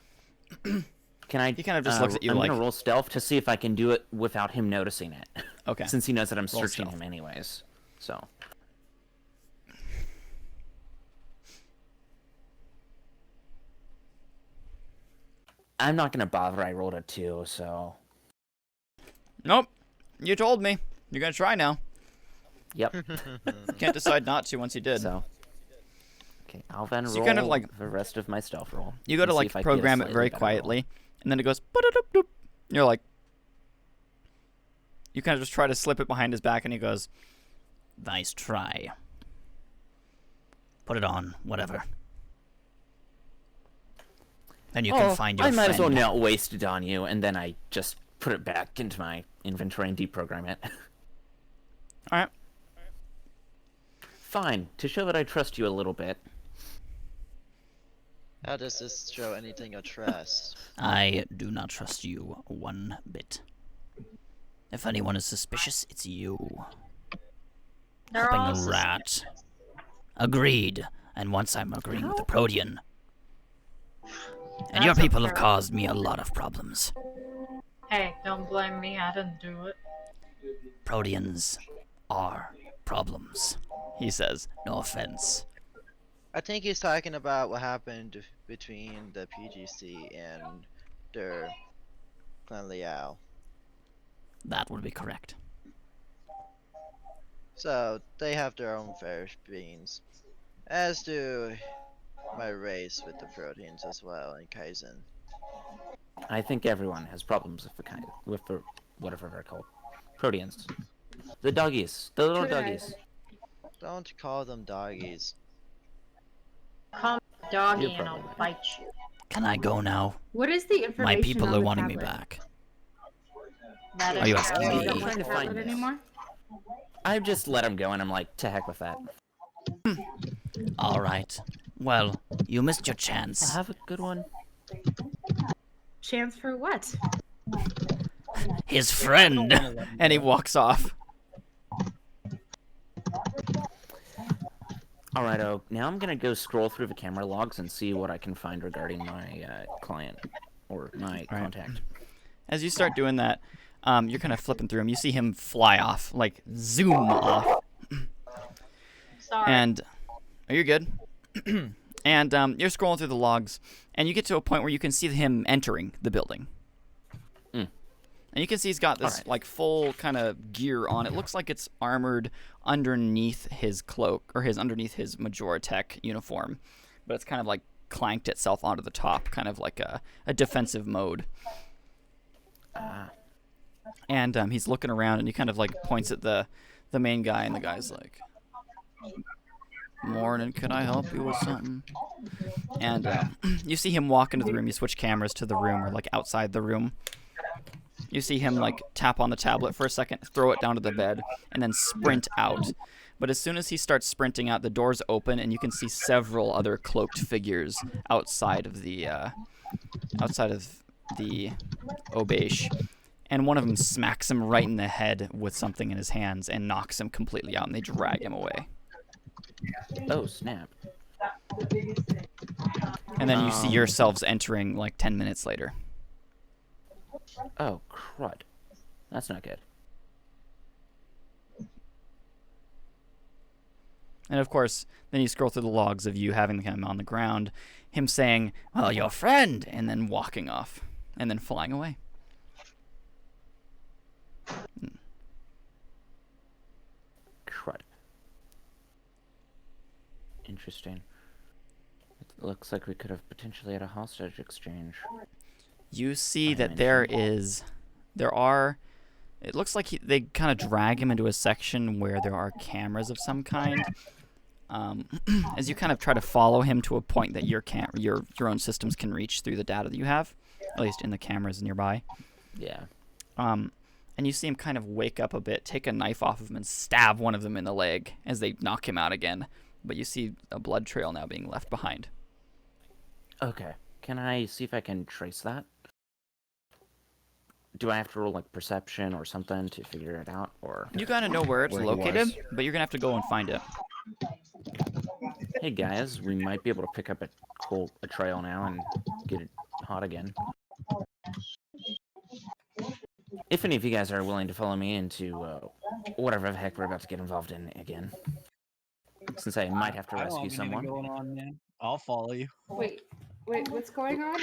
Can I? He kind of just looks at you I'm like- gonna roll stealth to see if I can do it without him noticing it. Okay. Since he knows that I'm Roll searching stealth. him anyways. So. I'm not gonna bother. I rolled a 2, so. Nope. You told me. You're going to try now. Yep. Can't decide not to once you did. So. Okay, I'll then So roll you kind of, like- the rest of my stealth roll. You go to, and see like, if I can get a program it slightly very better roll. quietly, and then it goes, "Ba-da-doop-doop." You're like, you kind of just try to slip it behind his back, and he goes, "Nice try. Put it on, whatever. Then you can find your I might as well friend." not waste it on you, and then I just put it back into my inventory and deprogram it. All right. Fine, to show that I trust you a little bit. How does this show anything of trust? I do not trust you one bit. If anyone is suspicious, it's you. They're all Helping a rat. Agreed. And once I'm agreeing with the Protean. And your That's people have okay. caused me a lot of problems. Hey, don't blame me. I didn't do it. Proteans are problems, he says. No offense. I think he's talking about what happened between the PGC and their Clan Liao. That would be correct. So they have their own fair beings, as do my race with the proteins as well in Kaizen. I think everyone has problems with the whatever they're called, proteans. The doggies. The little Could I? doggies. Don't call them doggies. Call me You're doggy and I'll probably right. bite you. Can I go now? What is the information My people on are the wanting me tablet? back. That Are is you how asking You it me? don't is. want Trying the to find tablet this. anymore? I just let him go, and I'm like, to heck with that. All right. Well, you missed your chance. Have a good one. Chance for what? His friend. And he walks off. Alrighto, now I'm gonna go scroll through the camera logs and see what I can find regarding my client or my contact. As you start doing that, you're kind of flipping through him. You see him fly off, like zoom off. Sorry. And you're good. And you're scrolling through the logs, and you get to a point where you can see him entering the building. And you can see he's got this like full kind of gear on. It looks like it's armored underneath his cloak or underneath his Majoritech uniform, but it's kind of like clanked itself onto the top, kind of like a defensive mode. And he's looking around, and he kind of like points at the main guy, and the guy's like, "Morning, can I help you with something?" And you see him walk into the room. You switch cameras to the room or like outside the room. You see him like tap on the tablet for a second, throw it down to the bed, and then sprint out. But as soon as he starts sprinting out, the doors open, and you can see several other cloaked figures outside of the Obaish. And one of them smacks him right in the head with something in his hands and knocks him completely out, and they drag him away. Oh, snap. And then you see yourselves entering like 10 minutes later. Oh, crud. That's not good. And of course, then you scroll through the logs of you having him on the ground, him saying, "Well, your friend," and then walking off, and then flying away. Crud. Interesting. It looks like we could have potentially had a hostage exchange. You see that it looks like they kind of drag him into a section where there are cameras of some kind. As you kind of try to follow him to a point that your own systems can reach through the data that you have, at least in the cameras nearby. Yeah. And you see him kind of wake up a bit, take a knife off of him, and stab one of them in the leg as they knock him out again. But you see a blood trail now being left behind. Okay. Can I see if I can trace that? Do I have to roll like perception or something to figure it out, or? You kind of know where it's Where he located, was. but you're gonna have to go and find it. Hey guys, we might be able to pick up a trail now and get it hot again. If any of you guys are willing to follow me into whatever the heck we're about to get involved in again, since I might have to I don't rescue have anything someone. going on, man. I'll follow you. Wait, what's going on?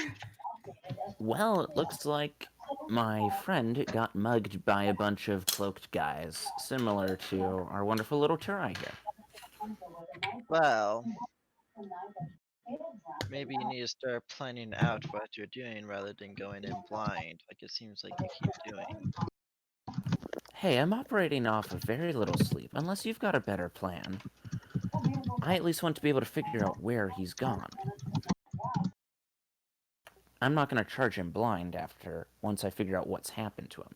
Well, it looks like my friend got mugged by a bunch of cloaked guys, similar to our wonderful little Turai here. Well, maybe you need to start planning out what you're doing rather than going in blind, like it seems like you keep doing. Hey, I'm operating off of very little sleep, unless you've got a better plan. I at least want to be able to figure out where he's gone. I'm not going to charge him blind once I figure out what's happened to him.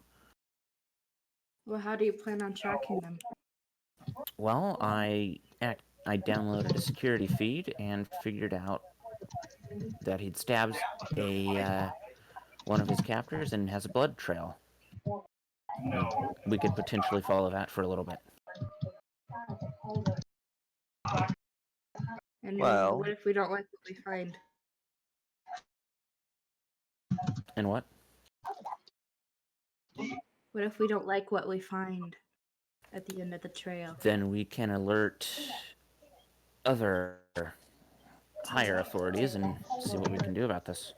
Well, how do you plan on tracking them? Well, I downloaded a security feed and figured out that he'd stabbed one of his captors and has a blood trail. We could potentially follow that for a little bit. And Well- what if we don't like what we find? And what? What if we don't like what we find at the end of the trail? Then we can alert other higher authorities and see what we can do about this.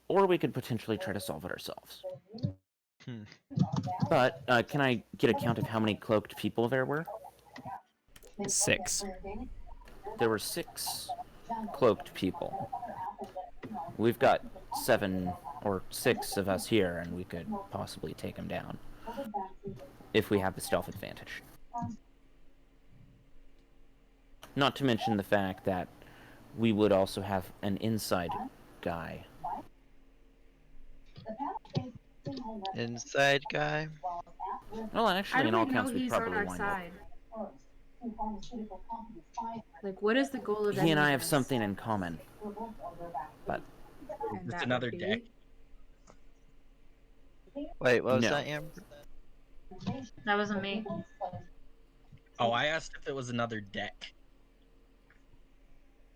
Or we could potentially try to solve it ourselves. But can I get a count of how many cloaked people there were? 6. There were 6 cloaked people. We've got 7 or 6 of us here, and we could possibly take them down. if we have the stealth advantage. Not to mention the fact that we would also have an inside guy. Inside guy? Well, How actually, do in all we know counts, we'd he's on probably our wind up. side? Like, what is the goal of He any and I of have this? something in common. But And Just that another would deck. be? Wait, what was No. that, Amber? That wasn't me. Oh, I asked if it was another deck.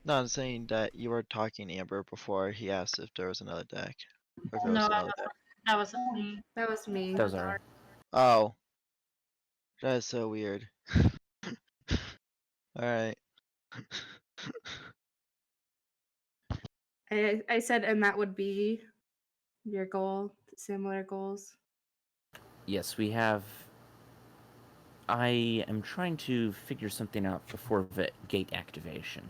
No, I'm saying that you were talking, Amber, before he asked if there was another deck. Or if it No, was that another deck. wasn't me. That was me. those are. Oh. That is so weird. Alright. I said, and that would be your goal, similar goals. Yes, we have. I am trying to figure something out before the gate activation,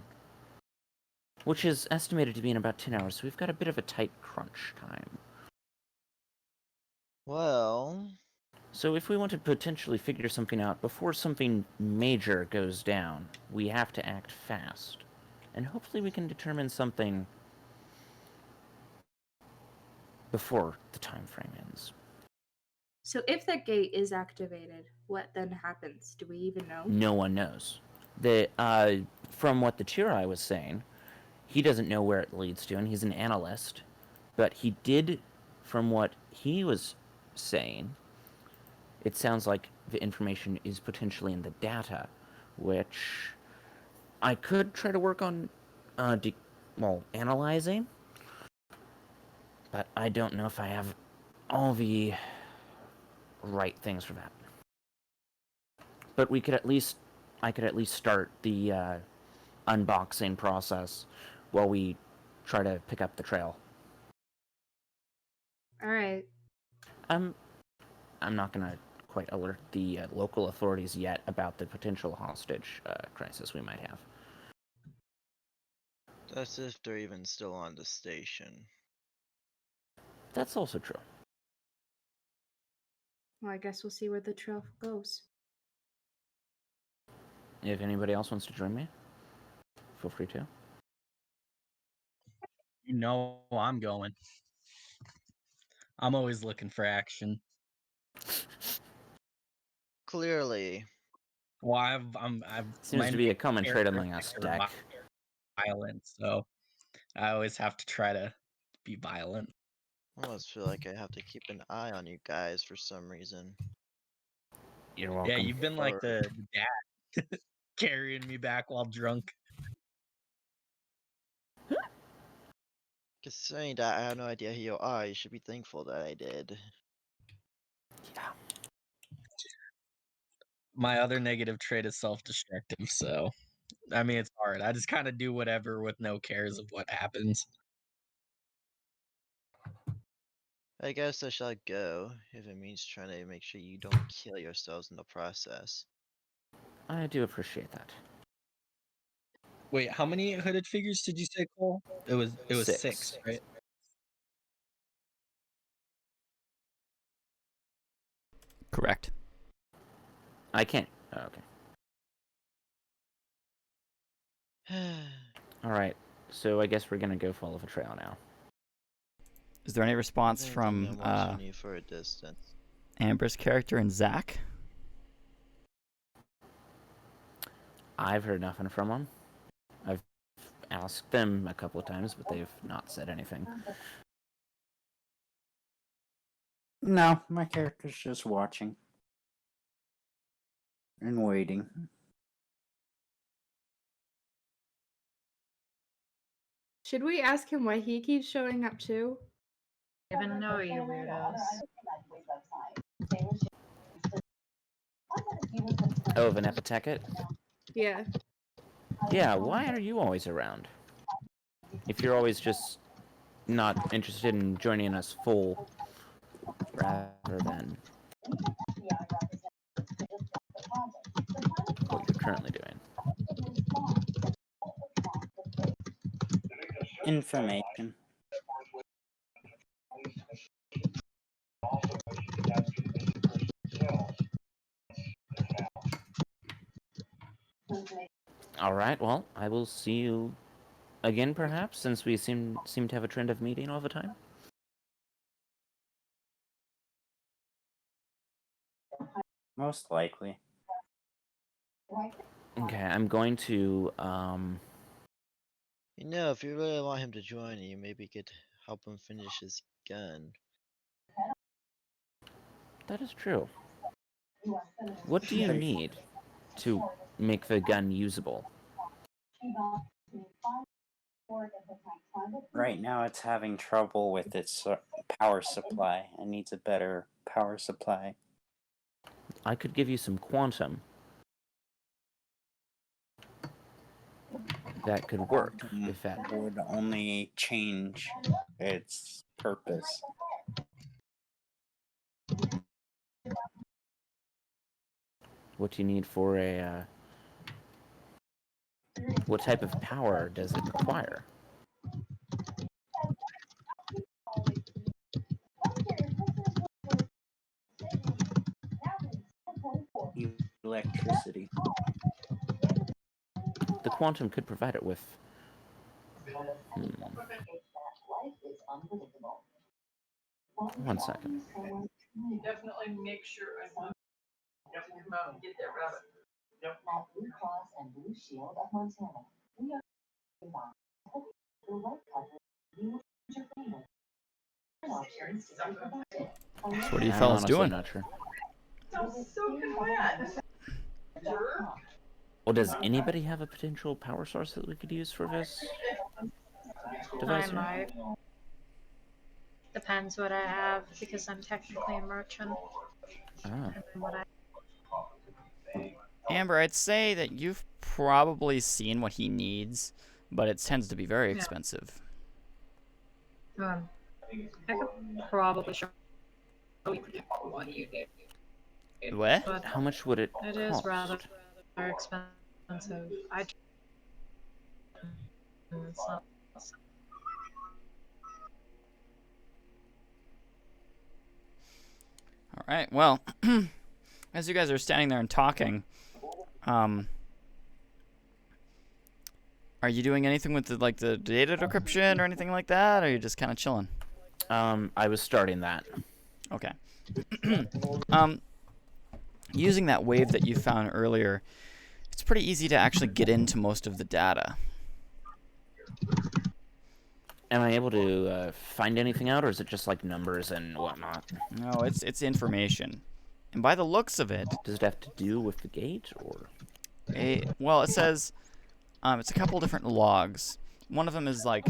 which is estimated to be in about 10 hours, so we've got a bit of a tight crunch time. Well, So if we want to potentially figure something out before something major goes down, we have to act fast. And hopefully we can determine something before the time frame ends. So if the gate is activated, what then happens? Do we even know? No one knows. From what the Turai was saying, he doesn't know where it leads to, and he's an analyst. But he did, from what he was saying, it sounds like the information is potentially in the data, which I could try to work on, analyzing. But I don't know if I have all the right things for that. But I could at least start the unboxing process while we try to pick up the trail. All right. I'm not gonna quite alert the local authorities yet about the potential hostage crisis we might have. that's if they're even still on the station. That's also true. Well, I guess we'll see where the trail goes. If anybody else wants to join me, feel free to. You know I'm going. I'm always looking for action. Clearly. Well, I've Seems my to be a common trait among characteristics us, are Deck. violent, so I always have to try to be violent. I almost feel like I have to keep an eye on you guys for some reason. You're welcome. Yeah, you've been like Or- the dad carrying me back while drunk. Considering that I have no idea who you are, you should be thankful that I did. Yeah. My other negative trait is self-destructive, so I mean it's hard. I just kind of do whatever with no cares of what happens. I guess I shall go, if it means trying to make sure you don't kill yourselves in the process. I do appreciate that. Wait, how many hooded figures did you say, Cole? It was six, right? Correct. I can't. Oh, okay. Alright, so I guess we're gonna go follow the trail now. Is there any response I from think I'm watching you for a distance. Amber's character and Zach? I've heard nothing from them. I've asked them a couple of times, but they've not said anything. No, my character's just watching and waiting. Should we ask him why he keeps showing up too? Even know you weirdos. Oh, Venepateket? Yeah. Yeah, why are you always around? If you're always just not interested in joining us full, rather than what you're currently doing. Information. All right. Well, I will see you again, perhaps, since we seem to have a trend of meeting all the time. Most likely. Okay, I'm going to You know, if you really want him to join you, maybe you could help him finish his gun. That is true. What do you But need to make the gun usable? right now it's having trouble with its power supply. It needs a better power supply. I could give you some quantum. That could work, if that... would only change its purpose. What do you need for a... What type of power does it require? Electricity. The quantum could provide it with... One second. Definitely make sure I come out and get that rabbit. So what are you I'm fellas honestly doing? not sure. Soaking wet. Jerk. Well, does anybody have a potential power source that we could use for this device I here? might. Depends what I have, because I'm technically a merchant. Oh. And what I Amber, I'd say that you've probably seen what he needs, but it tends to be very expensive. I could probably show you what you do. What? But How much would it it cost? is rather expensive. It's not. All right. Well, as you guys are standing there and talking, are you doing anything with the data decryption or anything like that, or are you just kind of chilling? I was starting that. Okay. Using that wave that you found earlier, it's pretty easy to actually get into most of the data. Am I able to find anything out, or is it just like numbers and whatnot? No, it's information, and by the looks of it, Does it have to do with the gate, or? well, it says it's a couple different logs. One of them is like,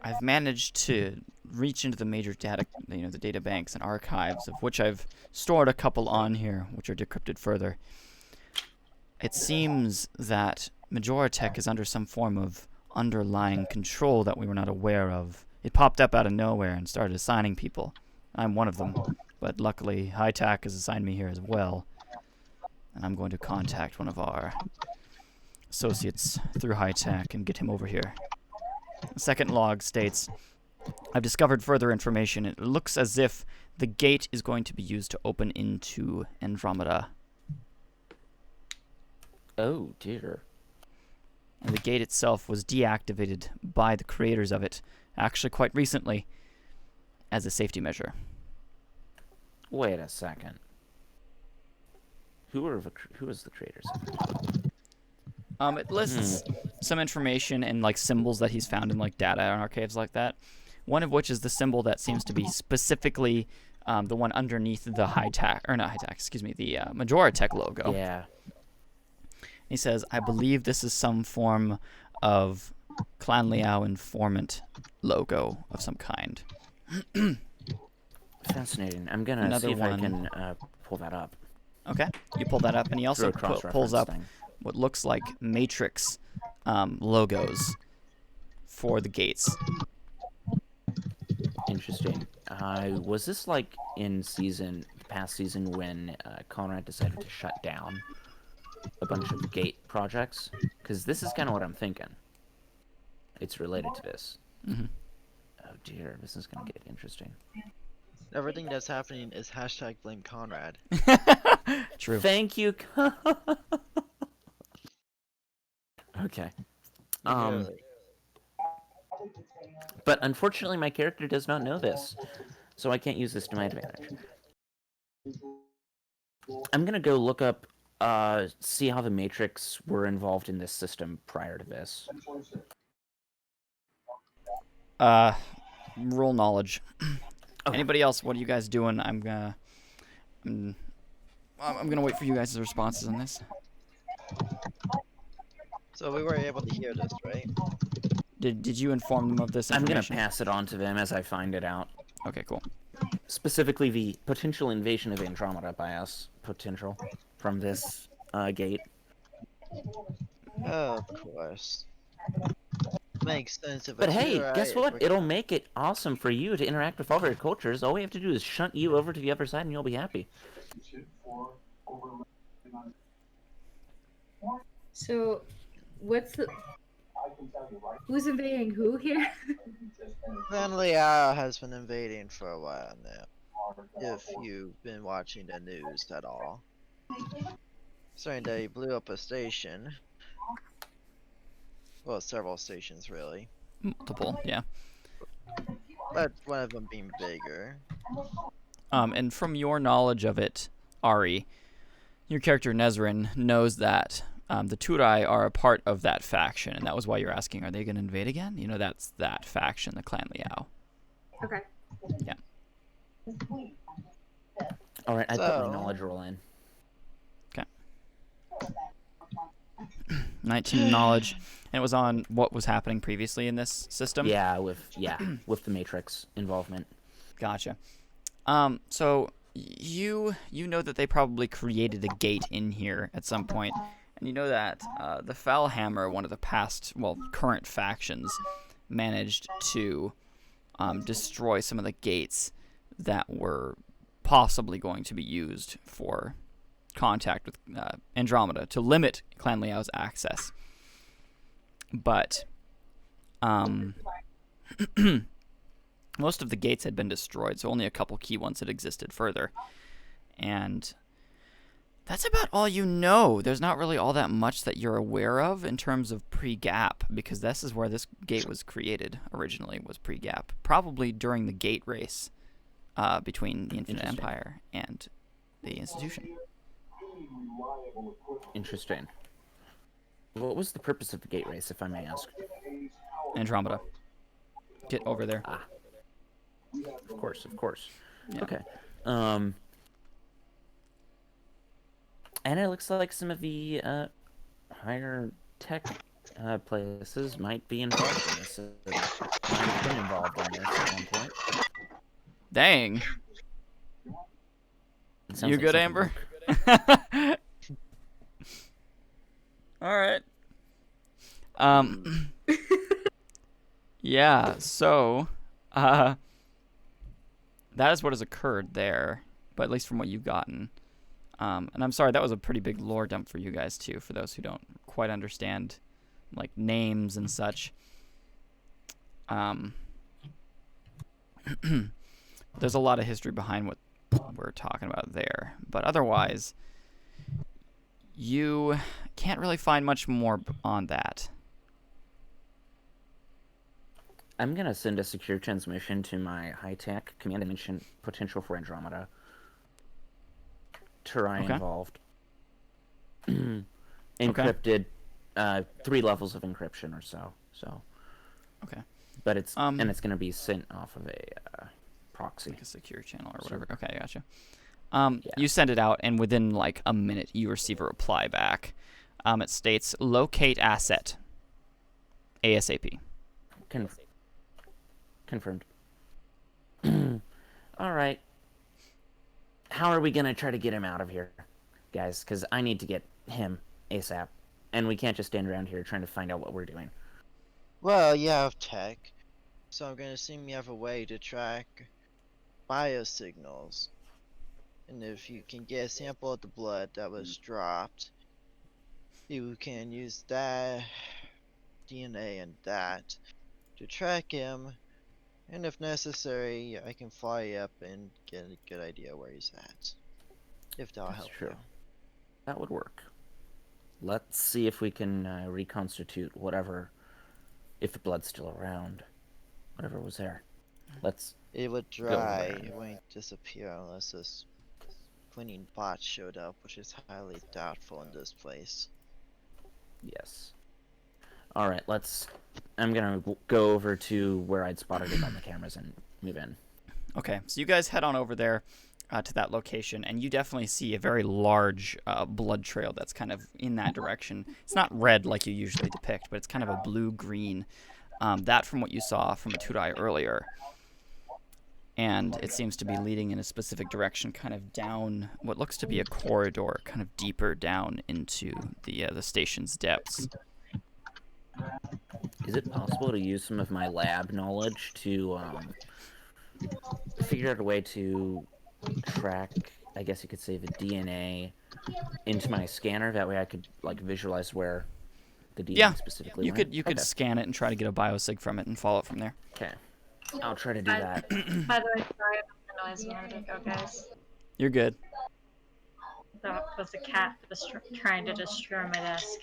I've managed to reach into the major data, the data banks and archives, of which I've stored a couple on here, which are decrypted further. It seems that Majoritech is under some form of underlying control that we were not aware of. It popped up out of nowhere and started assigning people. I'm one of them, but luckily High-Tech has assigned me here as well. And I'm going to contact one of our associates through High-Tech and get him over here. The second log states, I've discovered further information. It looks as if the gate is going to be used to open into Andromeda. Oh dear. And the gate itself was deactivated by the creators of it, actually quite recently, as a safety measure. Wait a second. Who is the creators of it? It lists some information and like symbols that he's found in like data and archives like that. One of which is the symbol that seems to be specifically the one underneath the the Majoritech logo. Yeah. He says, I believe this is some form of Clan Liao informant logo of some kind. Fascinating. I'm gonna Another see if I one. can pull that up. Okay, you pull that up, and he also Through a cross-reference pulls up thing. what looks like Matrix logos for the gates. Interesting. Was this like in the past season when Conrad decided to shut down a bunch of gate projects? Because this is kind of what I'm thinking. It's related to this. Mm-hmm. Oh dear, this is gonna get interesting. Everything that's happening is hashtag blame Conrad. True. Thank you. Okay. Um, Really. but unfortunately, my character does not know this, so I can't use this to my advantage. I'm gonna go look up, see how the Matrix were involved in this system prior to this. Roll knowledge. Okay. Anybody else? What are you guys doing? I'm gonna wait for you guys' responses on this. So we were able to hear this, right? Did you inform them of this I'm gonna information? pass it on to them as I find it out. Okay, cool. Specifically, the potential invasion of Andromeda by us, potential, from this gate. Of course. Makes sense if But a hey, tour guess is what? working It'll on. make it awesome for you to interact with all their cultures. All we have to do is shunt you over to the other side, and you'll be happy. So, what's the? Who's invading who here? Friendly Isle has been invading for a while now. If you've been watching the news at all. Saying they blew up a station. Well, several stations really. Multiple, yeah. But one of them being bigger. And from your knowledge of it, Ari, your character Nezrin knows that the Turai are a part of that faction, and that was why you're asking, are they going to invade again? You know, that's that faction, the Clan Liao. Okay. Yeah. All right, I put my So- knowledge roll in. 19 knowledge, and it was on what was happening previously in this system? Yeah, with the Matrix involvement. Gotcha. So you know that they probably created a gate in here at some point, and you know that the Fellhammer, one of the current factions, managed to destroy some of the gates that were possibly going to be used for contact with Andromeda to limit Clan Liao's access. But most of the gates had been destroyed, so only a couple key ones had existed further. And that's about all you know. There's not really all that much that you're aware of in terms of pre-gap, because this is where this gate was created originally, was pre-gap. Probably during the gate race between the Infinite Empire and the Institution. Interesting. What was the purpose of the gate race, if I may ask? Andromeda. Get over there. Ah. Of course. Yeah. Okay. And it looks like some of the higher tech places might be involved in this. Might have been involved in this at one point. Dang. It sounds You like good, something Amber? All right. Yeah, so that is what has occurred there, but at least from what you've gotten. And I'm sorry, that was a pretty big lore dump for you guys too, for those who don't quite understand like names and such. There's a lot of history behind what we're talking about there, but otherwise you can't really find much more on that. I'm going to send a secure transmission to my high-tech command and mention potential for Andromeda. Turai Okay. involved. Encrypted, 3 levels of encryption or so. Okay. But it's and it's going to be sent off of a proxy. Like a secure channel or whatever. Sure. Okay, gotcha. Yeah. You send it out, and within like a minute, you receive a reply back. It states, locate asset. ASAP. Confirmed. All right. How are we going to try to get him out of here, guys? Because I need to get him ASAP. And we can't just stand around here trying to find out what we're doing. Well, you have tech. So I'm gonna assume you have a way to track biosignals. And if you can get a sample of the blood that was dropped, you can use that DNA and that to track him. And if necessary, I can fly you up and get a good idea where he's at. If that'll That's help true. you. That would work. let's see if we can reconstitute whatever, if the blood's still around, whatever was there. Let's It would go over dry. there. It won't disappear unless this cleaning bot showed up, which is highly doubtful in this place. Yes. All right, let's. I'm gonna go over to where I'd spotted it on the cameras and move in. Okay, so you guys head on over there to that location, and you definitely see a very large blood trail that's kind of in that direction. It's not red like you usually depict, but it's kind of a blue-green. That from what you saw from a Tudai earlier. And it seems to be leading in a specific direction, kind of down what looks to be a corridor, kind of deeper down into the station's depths. Is it possible to use some of my lab knowledge to figure out a way to track, I guess you could say, the DNA into my scanner? That way I could like visualize where the DNA specifically went? You could scan it and try to get a biosig from it and follow it from there. Okay. I'll try to do that. By the way, sorry about the noise a minute ago, guys. You're good. That was a cat trying to destroy my desk.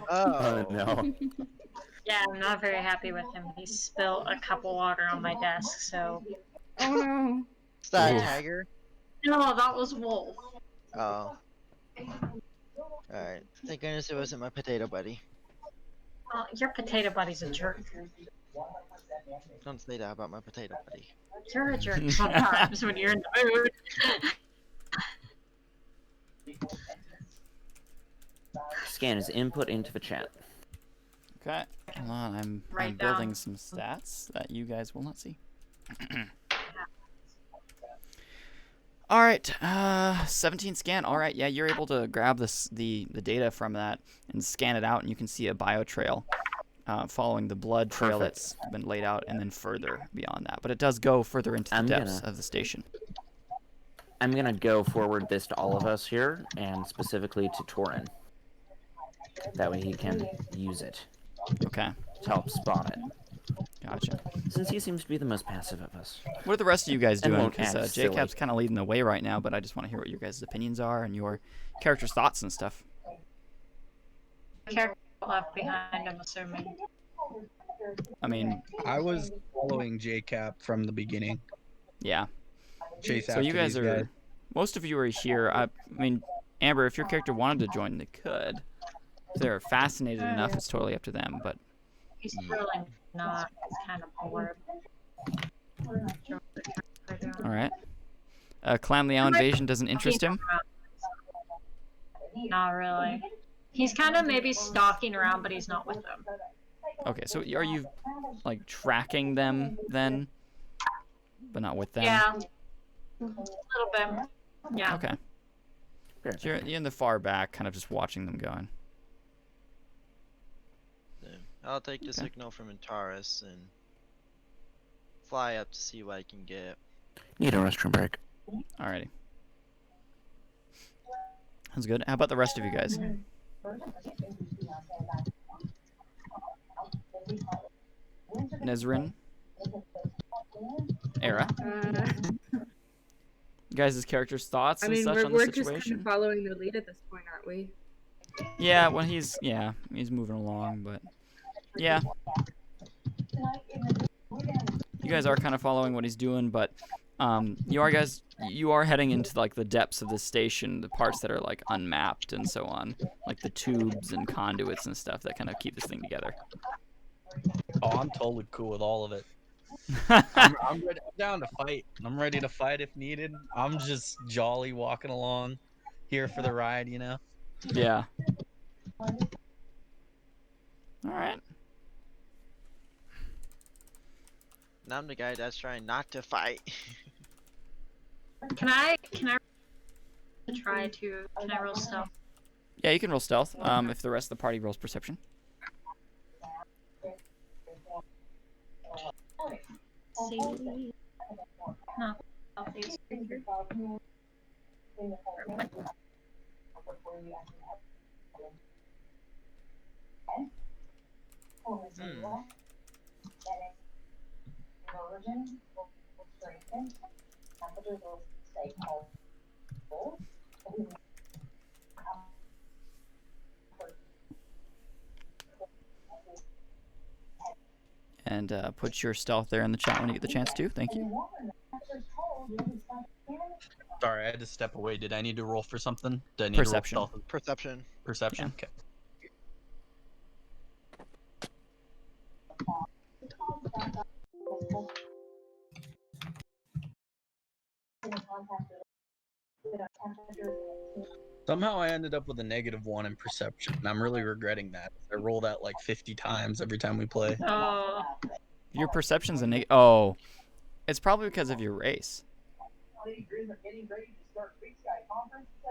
Oh, no. Yeah, I'm not very happy with him. He spilled a cup of water on my desk, so... Oh no. is that a Oof. tiger? No, that was Wolf. Oh. Alright. Thank goodness it wasn't my potato buddy. Your potato buddy's a jerk. Don't say that about my potato buddy. You're a jerk sometimes when you're in the mood. Scan is input into the chat. Okay. Hold on, I'm Write building down. some stats that you guys will not see. All right, 17 scan. All right, yeah, you're able to grab the data from that and scan it out, and you can see a bio trail following the blood trail Perfect. that's been laid out, and then further beyond that. But it does go further into the depths of the station. I'm gonna go forward this to all of us here, and specifically to Torin. That way he can use it Okay, to help spot it. gotcha. Since he seems to be the most passive of us. What are the rest of you guys And doing? won't Because act silly. JCap's kind of leading the way right now, but I just want to hear what your guys' opinions are and your character's thoughts and stuff. Character left behind, I'm assuming. I mean, I was following JCap from the beginning. yeah. Chase So after you guys these are, guys. most of you are here. I mean, Amber, if your character wanted to join, they could. If they're fascinated enough, it's totally up to them. But He's really not. He's kind of bored. all right, Clan Liao invasion doesn't interest him. Not really. He's kind of maybe stalking around, but he's not with them. Okay, so are you like tracking them then, but not with them? Yeah. A little bit. Yeah. Okay. Fair So you're in the far back, kind of just watching them going. Yeah. I'll take the signal from Antares and fly up to see what I can get. Need a restroom break. Alrighty. Sounds good. How about the rest of you guys? Nezrin? Era? You guys' characters' thoughts I and mean, such on we're the just kind situation? of following the lead at this point, aren't we? Yeah, when he's moving along, but yeah. You guys are kind of following what he's doing, but you are heading into like the depths of the station, the parts that are like unmapped and so on, like the tubes and conduits and stuff that kind of keep this thing together. Oh, I'm totally cool with all of it. I'm ready. I'm down to fight. I'm ready to fight if needed. I'm just jolly walking along, here for the ride, you know. Yeah. All right. And I'm the guy that's trying not to fight. Can I roll stealth? Yeah, you can roll stealth. If the rest of the party rolls perception. See. No. And put your stealth there in the chat when you get the chance to. Thank you. Sorry, I had to step away. Did I need to roll for something? Did I need Perception. to roll stealth? Perception. Perception? Yeah. Okay. Somehow I ended up with a -1 in perception, and I'm really regretting that. I roll that like 50 times every time we play. Oh, Your perception's a oh, it's probably because of your race.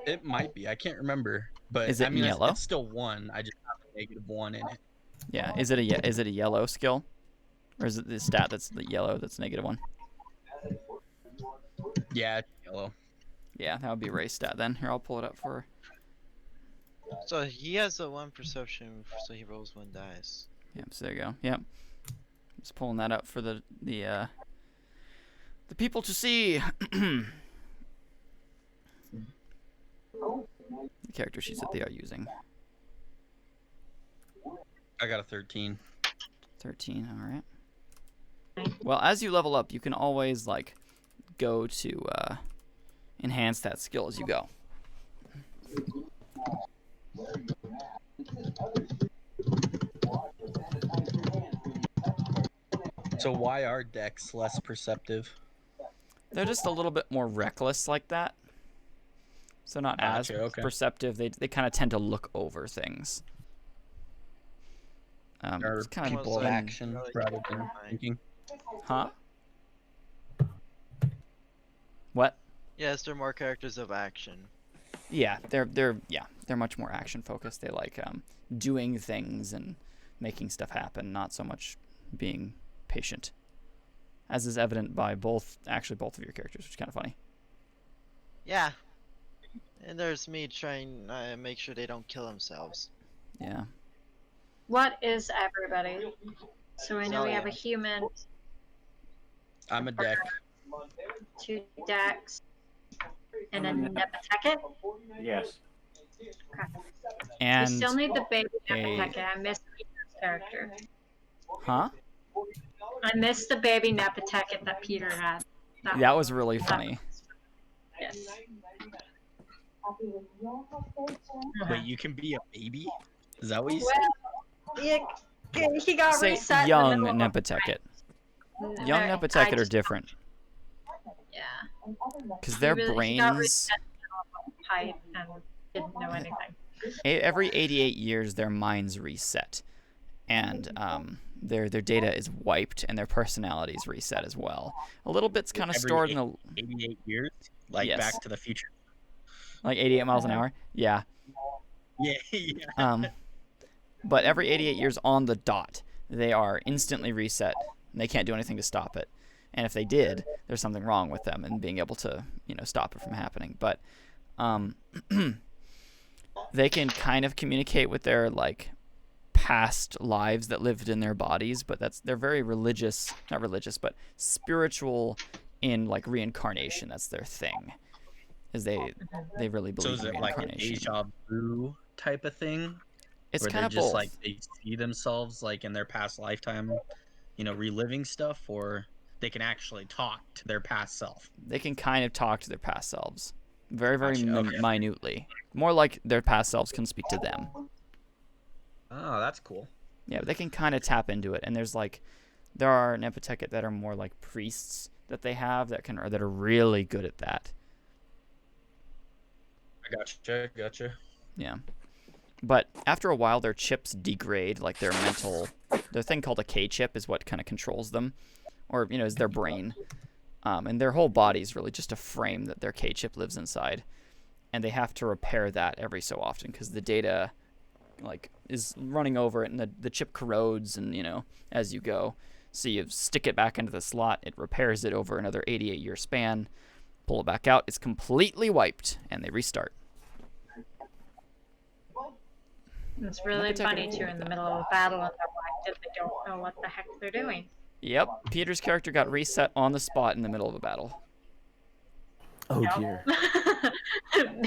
It might be. I can't remember, but Is it I mean, yellow? it's still 1. I just have a -1 in it. Yeah. Is it a yellow skill, or is it the stat that's the yellow that's -1? Yeah, it's yellow. Yeah, that would be race stat then. Here, I'll pull it up for. So he has a 1 perception, so he rolls 1 dice. Yep. So there you go. Yep. Just pulling that up for the people to see. The character sheets that they are using. I got a 13. 13. All right. Well, as you level up, you can always like go to enhance that skill as you go. So why are decks less perceptive? They're just a little bit more reckless like that. So not as Gotcha, okay. perceptive. They kind of tend to look over things. Or It's kind of people of like- action really rather than fine. thinking? Huh? What? Yes, they're more characters of action. Yeah, they're much more action focused. They like doing things and making stuff happen, not so much being patient. As is evident by both of your characters, which is kind of funny. Yeah. And there's me trying to make sure they don't kill themselves. Yeah. what is everybody? So I know we have a Celia. human, I'm a deck. 2 decks, and a Nepatucket. Yes. Okay. We And still need the baby a- Nepatucket. I missed Peter's character. huh? I missed the baby Nepatucket that Peter had. That was really funny. Yes. Wait, you can be a baby? Is that what you said? Well, he got Say reset. young in the middle of the Nepatucket. fight. Young I Nepatucket are just- different Yeah. because their He got brains. reset in the middle of the fight and didn't know anything. Every 88 years, their minds reset, and their data is wiped, and their personalities reset as well. A little bit's kind of Every stored in the 88 years? Like Yes. Back to the Future? like 88 miles an hour. Yeah. Yeah, yeah. But every 88 years on the dot, they are instantly reset. And they can't do anything to stop it. And if they did, there's something wrong with them and being able to, stop it from happening. But they can kind of communicate with their past lives that lived in their bodies, but they're very religious, not religious, but spiritual in reincarnation. That's their thing. Is they really So believe is in it like a reincarnation. deja vu type of thing? It's Where kind they're of just both. they see themselves in their past lifetime, reliving stuff, or they can actually talk to their past self. They can kind of talk to their past selves, very Gotcha, okay. minutely. More like their past selves can speak to them. Oh, that's cool. Yeah, but they can kind of tap into it. And there are Nepatucket that are more like priests that they have that are really good at that. I gotcha. Yeah. But after a while, their chips degrade, their thing called a K chip is what kind of controls them, or, is their brain. And their whole body is really just a frame that their K chip lives inside. And they have to repair that every so often because the data, is running over it and the chip corrodes and, as you go. So you stick it back into the slot, it repairs it over another 88-year span, pull it back out, it's completely wiped, and they restart. It's really Nepatucket funny are too cool in with the that. middle of a battle and they're wiped and they don't know what the heck they're doing. Yep, Peter's character got reset on the spot in the middle of a battle. Oh Nope. dear.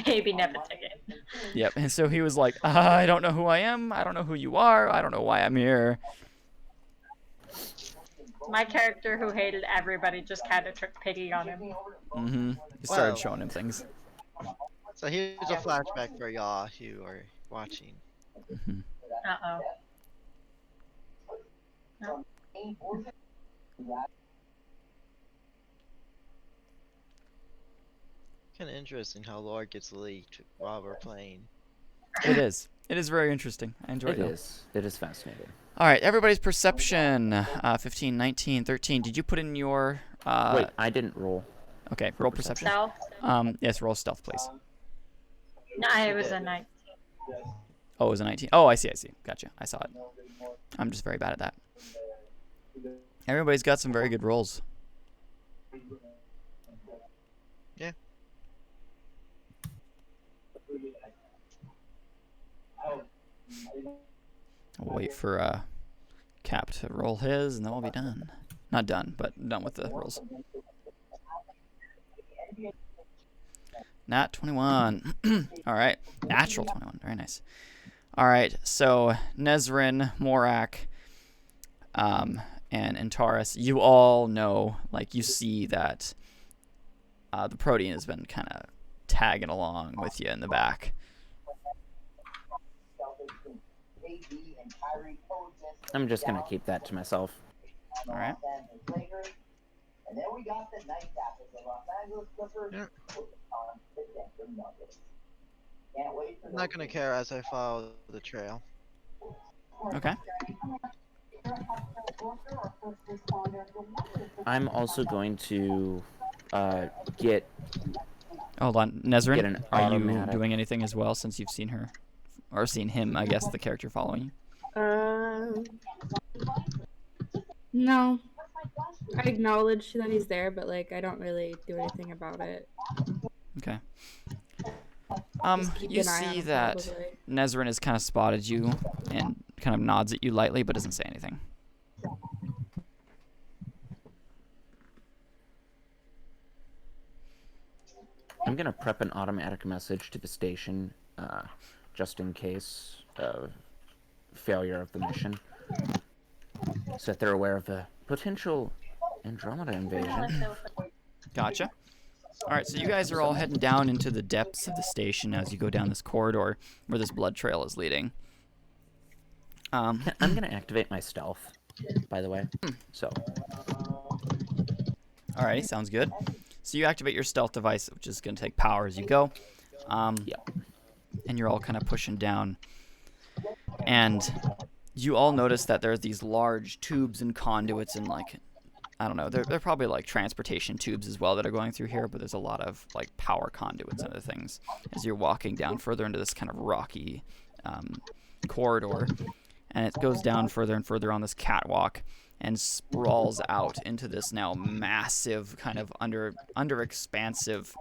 Baby Nepatucket. Yep, and so he was like, I don't know who I am, I don't know who you are, I don't know why I'm here. My character who hated everybody just kind of took pity on him. Mm-hmm. You started Well, showing him things. so here's a flashback for y'all who are watching. Mm-hmm. Uh-oh. Kind of interesting how lore gets leaked while we're playing. It is. It is very interesting. I enjoy It it. is. It is fascinating. All right, everybody's perception. 15, 19, 13. Did you put in your... Wait, I didn't roll. Okay, roll perception. Stealth? Yes, roll stealth, please. No, it was a 19. Oh, it was a 19. Oh, I see. Gotcha. I saw it. I'm just very bad at that. Everybody's got some very good rolls. Yeah. I'll wait for Cap to roll his, and then we'll be done. Not done, but done with the rolls. Nat 21. All right. Natural 21. Very nice. All right. So Nezrin, Morak, and Antares, you all know, like, you see that the Protean has been kind of tagging along with you in the back. I'm just gonna keep that to myself. All right. Yeah. I'm not gonna care as I follow the trail. Okay. I'm also going to get Hold on, Get Nezrin, an are you automatic. doing anything as well since you've seen her? Or seen him, I guess, the character following you? No. I acknowledge that he's there, but like I don't really do anything about it. Okay. Just keep You an eye on see him, that probably. Nezrin has kind of spotted you and kind of nods at you lightly, but doesn't say anything. I'm gonna prep an automatic message to the station, just in case of failure of the mission, so that they're aware of the potential Andromeda invasion. Gotcha. All right, so you guys are all heading down into the depths of the station as you go down this corridor where this blood trail is leading. I'm gonna activate my stealth, by the way. So Alrighty, sounds good. So you activate your stealth device, which is going to take power as you go. Yep. And you're all kind of pushing down. And you all notice that there's these large tubes and conduits and, like, I don't know, they're probably like transportation tubes as well that are going through here, but there's a lot of like power conduits and other things as you're walking down further into this kind of rocky corridor. And it goes down further and further on this catwalk and sprawls out into this now massive kind of under expansive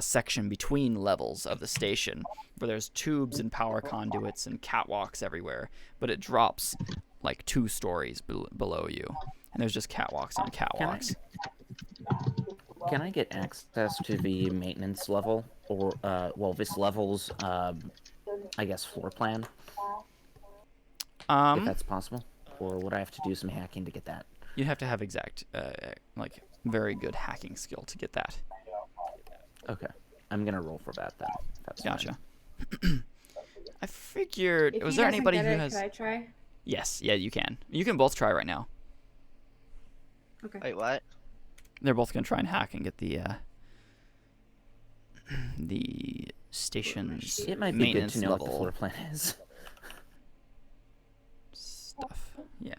section between levels of the station where there's tubes and power conduits and catwalks everywhere, but it drops like 2 stories below you, and there's just catwalks on catwalks. Can I get access to the maintenance level, or well, this level's I guess floor plan, if that's possible? Or would I have to do some hacking to get that? You'd have to have exact, like, very good hacking skill to get that. Okay. I'm gonna roll for that then. That's Gotcha. I figured... If Was he there doesn't anybody get who it, has... Could I try? Yes, yeah, you can. You can both try right now. Okay. Wait, what? They're both going to try and hack and get the station's It might be good maintenance to know what the level floor plan is. stuff. Yeah.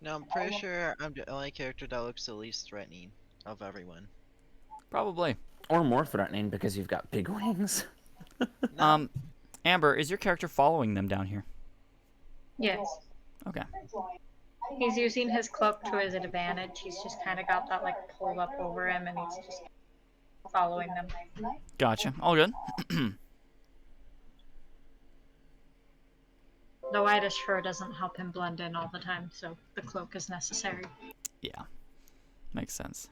No, I'm pretty sure I'm the only character that looks the least threatening of everyone. Probably. Or more threatening because you've got big wings. No. Amber, is your character following them down here? Yes. Okay. He's using his cloak to his advantage. He's just kind of got that like pulled up over him, and he's just following them. Gotcha. All good. the whitish fur doesn't help him blend in all the time, so the cloak is necessary. Yeah, makes sense.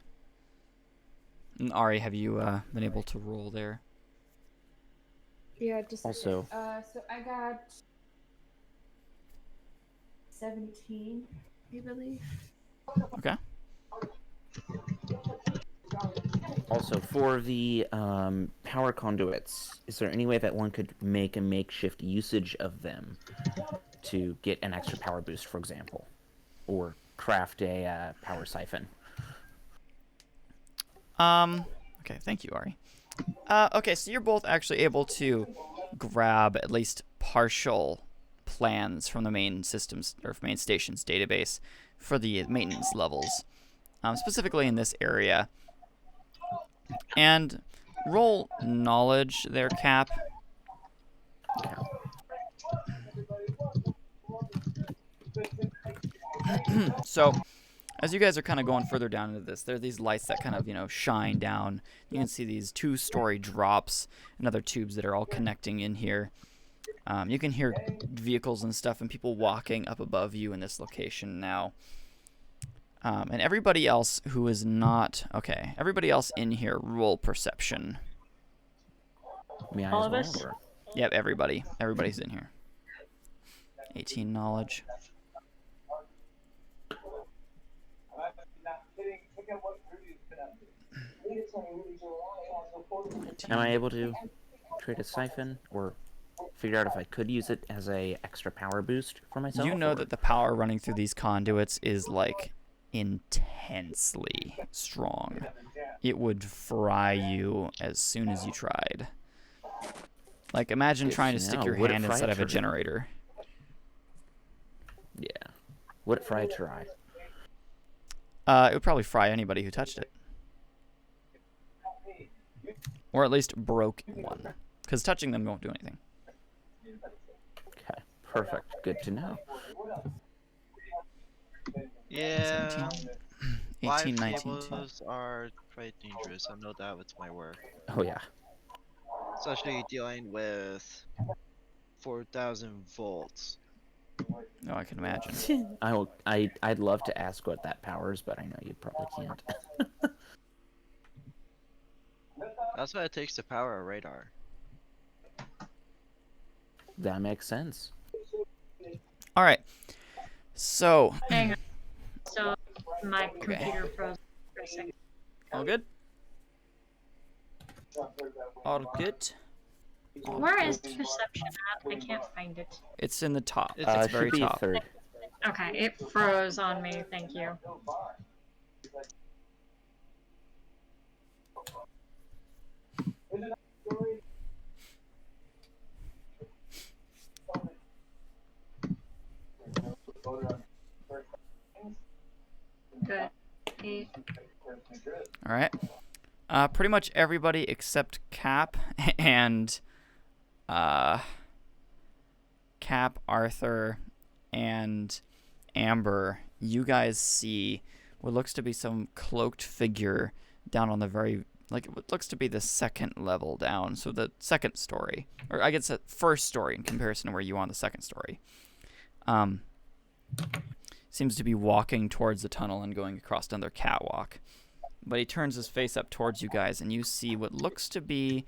And Ari, have you been able to roll there? Yeah, just Also- so I got 17, I believe. Okay. Also, for the power conduits, is there any way that one could make a makeshift usage of them to get an extra power boost, for example, or craft a power siphon? Okay, thank you, Ari. Okay, so you're both actually able to grab at least partial plans from the main systems or main station's database for the maintenance levels, specifically in this area. And roll knowledge there, Cap. So, as you guys are kind of going further down into this, there are these lights that kind of, shine down. You can see these 2-story drops and other tubes that are all connecting in here. You can hear vehicles and stuff and people walking up above you in this location now. And everybody else who is not... Okay, everybody else in here, roll perception. Me All as of well, us? or- Yep, everybody. Everybody's in here. 18 knowledge. Am I able to create a siphon or figure out if I could use it as a extra power boost for myself? You know or- that the power running through these conduits is like intensely strong. It would fry you as soon as you tried. Like, imagine Good trying to to stick know. your Would it hand fry inside a of a trigger? generator. Yeah. Would it fry a try? It would probably fry anybody who touched it. Or at least broke one. Because touching them won't do anything. Okay, perfect. Good to know. Yeah. 17, 5 18, 19, tables are quite dangerous. I know that with my work. Oh yeah. Especially dealing with 4,000 volts. Oh, I can imagine. I'd love to ask what that powers, but I know you probably can't. That's what it takes to power a radar. That makes sense. Alright. So, Hang on. So my computer froze for a second. all good? All good? Where is perception at? I can't find it. It's in the top. It's It's It very should be top. third. Okay, it froze on me. Thank you. Good. Eight. All right. Pretty much everybody except Cap and Cap, Arthur, and Amber. You guys see what looks to be some cloaked figure down on the very, like, what looks to be the second level down. So the second story, or I guess the first story in comparison to where you are on the second story. Seems to be walking towards the tunnel and going across another catwalk. But he turns his face up towards you guys, and you see what looks to be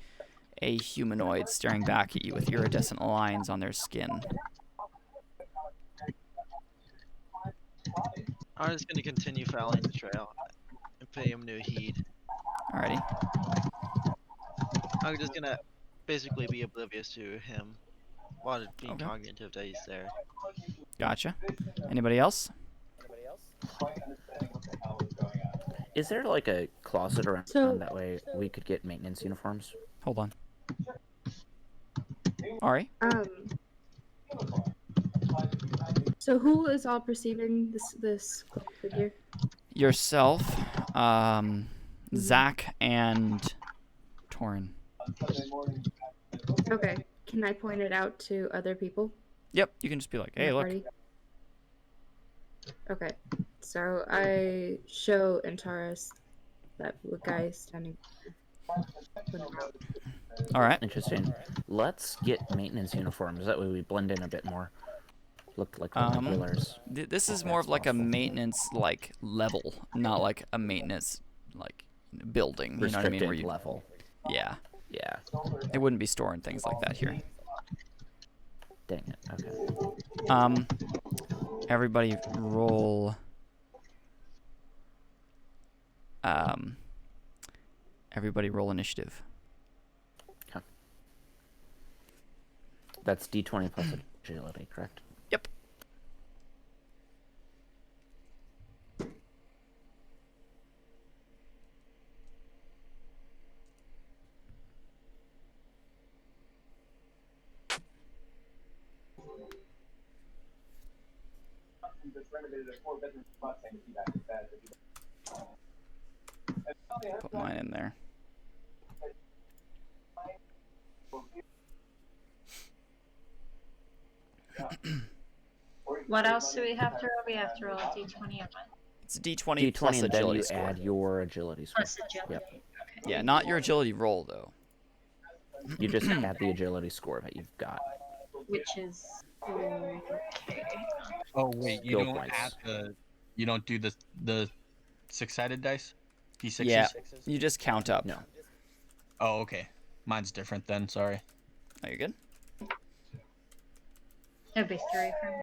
a humanoid staring back at you with iridescent lines on their skin. I'm just gonna continue following the trail and pay him no heed. Alrighty. I'm just gonna basically be oblivious to him while being Okay. cognitive that he's there. Gotcha. Anybody else? Is there like a closet around So- that way we could get maintenance uniforms? Hold on. Ari? So who is all perceiving this figure? Yourself, Zach, and Torin. Okay. Can I point it out to other people? Yep, you can just be like, in hey, the look. party? Okay. So I show Antares that guy standing. Alright. Interesting. Let's get maintenance uniforms. That way we blend in a bit more. look like binoculars. This is more That's of like a possible. maintenance like level, not like a maintenance like building. You know what I mean? Where Restricted you, level. yeah, Yeah. they wouldn't be storing things like that here. Dang it. Okay. Everybody roll. Everybody roll initiative. Okay. That's D20 plus agility, correct? Yep. Put mine in there. What else do we have to roll? We have to roll a d20 on what? It's a D20 D20 plus and then agility you score. add your agility score. Plus agility. Yep. Okay. Yeah, not your agility roll though. You just add the agility score that you've got. Which is okay. Oh wait, you Skill don't points. add the. You don't do the 6-sided dice. D6s. Yeah, you just count up. No. Oh, okay. Mine's different then. Sorry. Oh, you're good. It'd be 3 for me.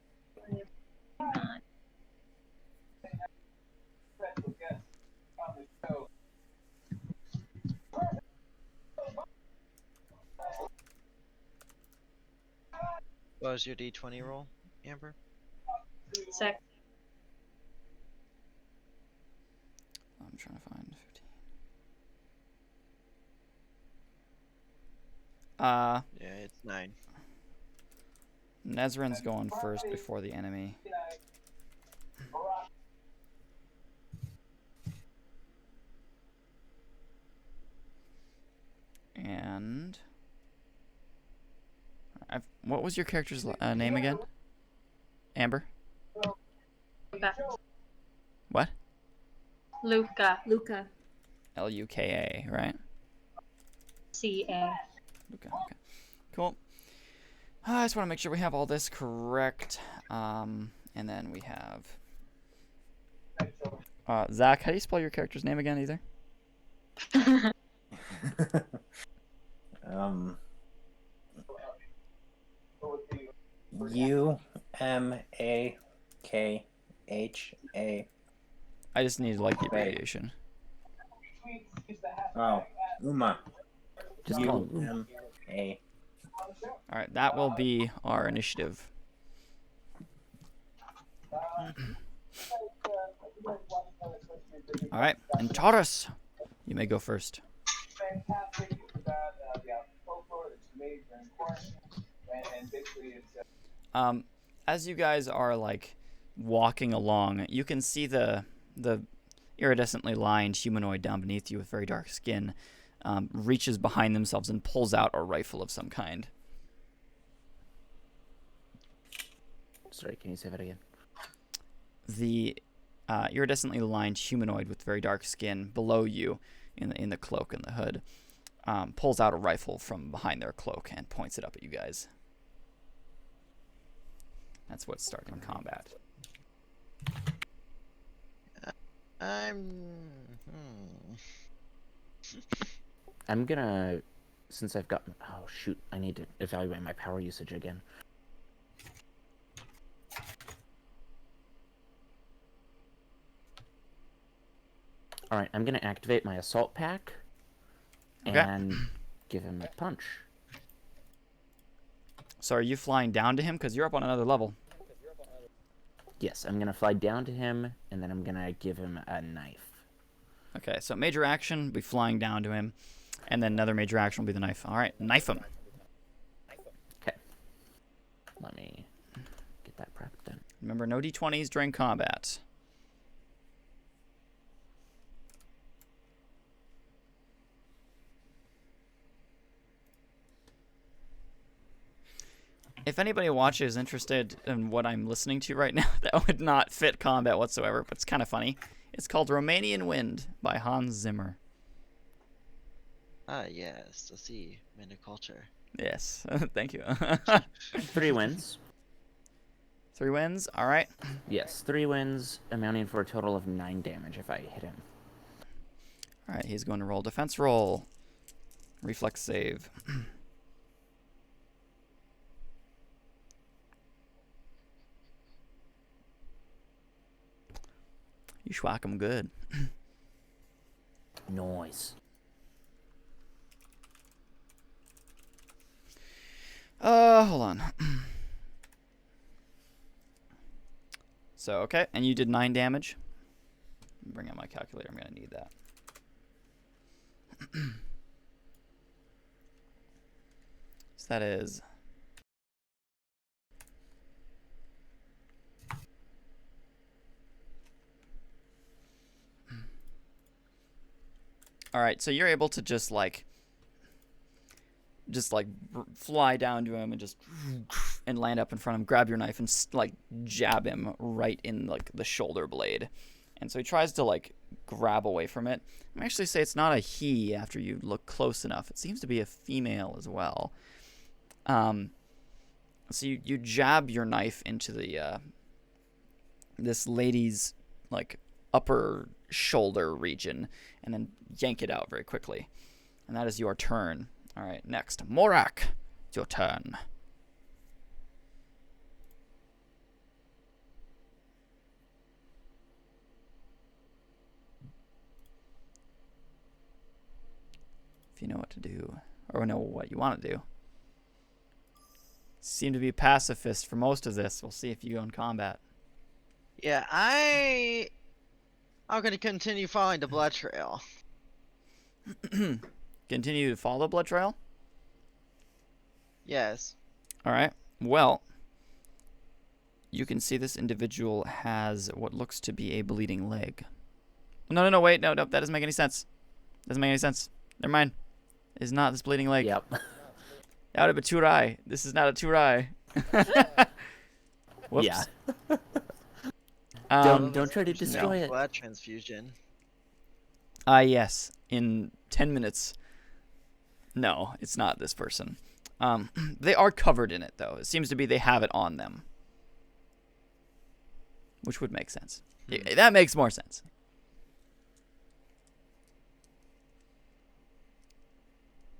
What was your D20 roll, Amber? 6. I'm trying to find 15. Yeah, it's 9. Nezrin's going first before the enemy. And what was your character's name again? Amber? Luca. What? Luca. Luca. Luka, right? CA. Luca. Okay. Cool. I just want to make sure we have all this correct. And then we have Zach. How do you spell your character's name again? Either. Umakha. I just need like the abbreviation. Oh, Uma. Just call him Uma. UMA. All right, that will be our initiative. All right, and Taurus, you may go first. As you guys are like walking along, you can see the iridescently lined humanoid down beneath you with very dark skin reaches behind themselves and pulls out a rifle of some kind. Sorry, can you say that again? The iridescently lined humanoid with very dark skin below you in the cloak and the hood pulls out a rifle from behind their cloak and points it up at you guys. That's what's starting combat. I'm gonna, since I've gotten, oh shoot, I need to evaluate my power usage again. Alright, I'm gonna activate my assault pack and give him a punch. So are you flying down to him? Because you're up on another level. Yes, I'm gonna fly down to him and then I'm gonna give him a knife. Okay, so major action will be flying down to him, and then another major action will be the knife. All right, knife him. Okay. Let me get that prepped then. Remember, no d20s during combat. If anybody watches interested in what I'm listening to right now, that would not fit combat whatsoever, but it's kind of funny. It's called Romanian Wind by Hans Zimmer. Ah, yes, I see. Miniculture. Yes, thank you. 3 wins. 3 wins. All right. Yes, 3 wins, amounting for a total of 9 damage if I hit him. All right, he's going to roll defense roll. Reflex save. You schwack him good. Noise. Hold on. So, okay, and you did 9 damage. Bring out my calculator. I'm going to need that. So that is... All right, so you're able to just like fly down to him and just and land up in front of him, grab your knife and like jab him right in like the shoulder blade. And so he tries to like grab away from it. I'm actually say it's not a he after you look close enough. It seems to be a female as well. So you jab your knife into the this lady's like upper shoulder region and then yank it out very quickly. And that is your turn. All right, next. Morak, it's your turn. If you know what to do, or know what you want to do. Seem to be pacifist for most of this. We'll see if you go in combat. Yeah, I'm gonna continue following the blood trail. Continue to follow the blood trail? Yes. All right. Well, you can see this individual has what looks to be a bleeding leg. No, wait. No, that doesn't make any sense. Doesn't make any sense. Never mind. It is not this bleeding leg. Yep. That would have been Turai. This is not a Turai. Whoops. Yeah. Um, Don't try to destroy it. Blood transfusion. Yes. In 10 minutes. No, it's not this person. They are covered in it, though. It seems to be they have it on them. Which would make sense. That makes more sense.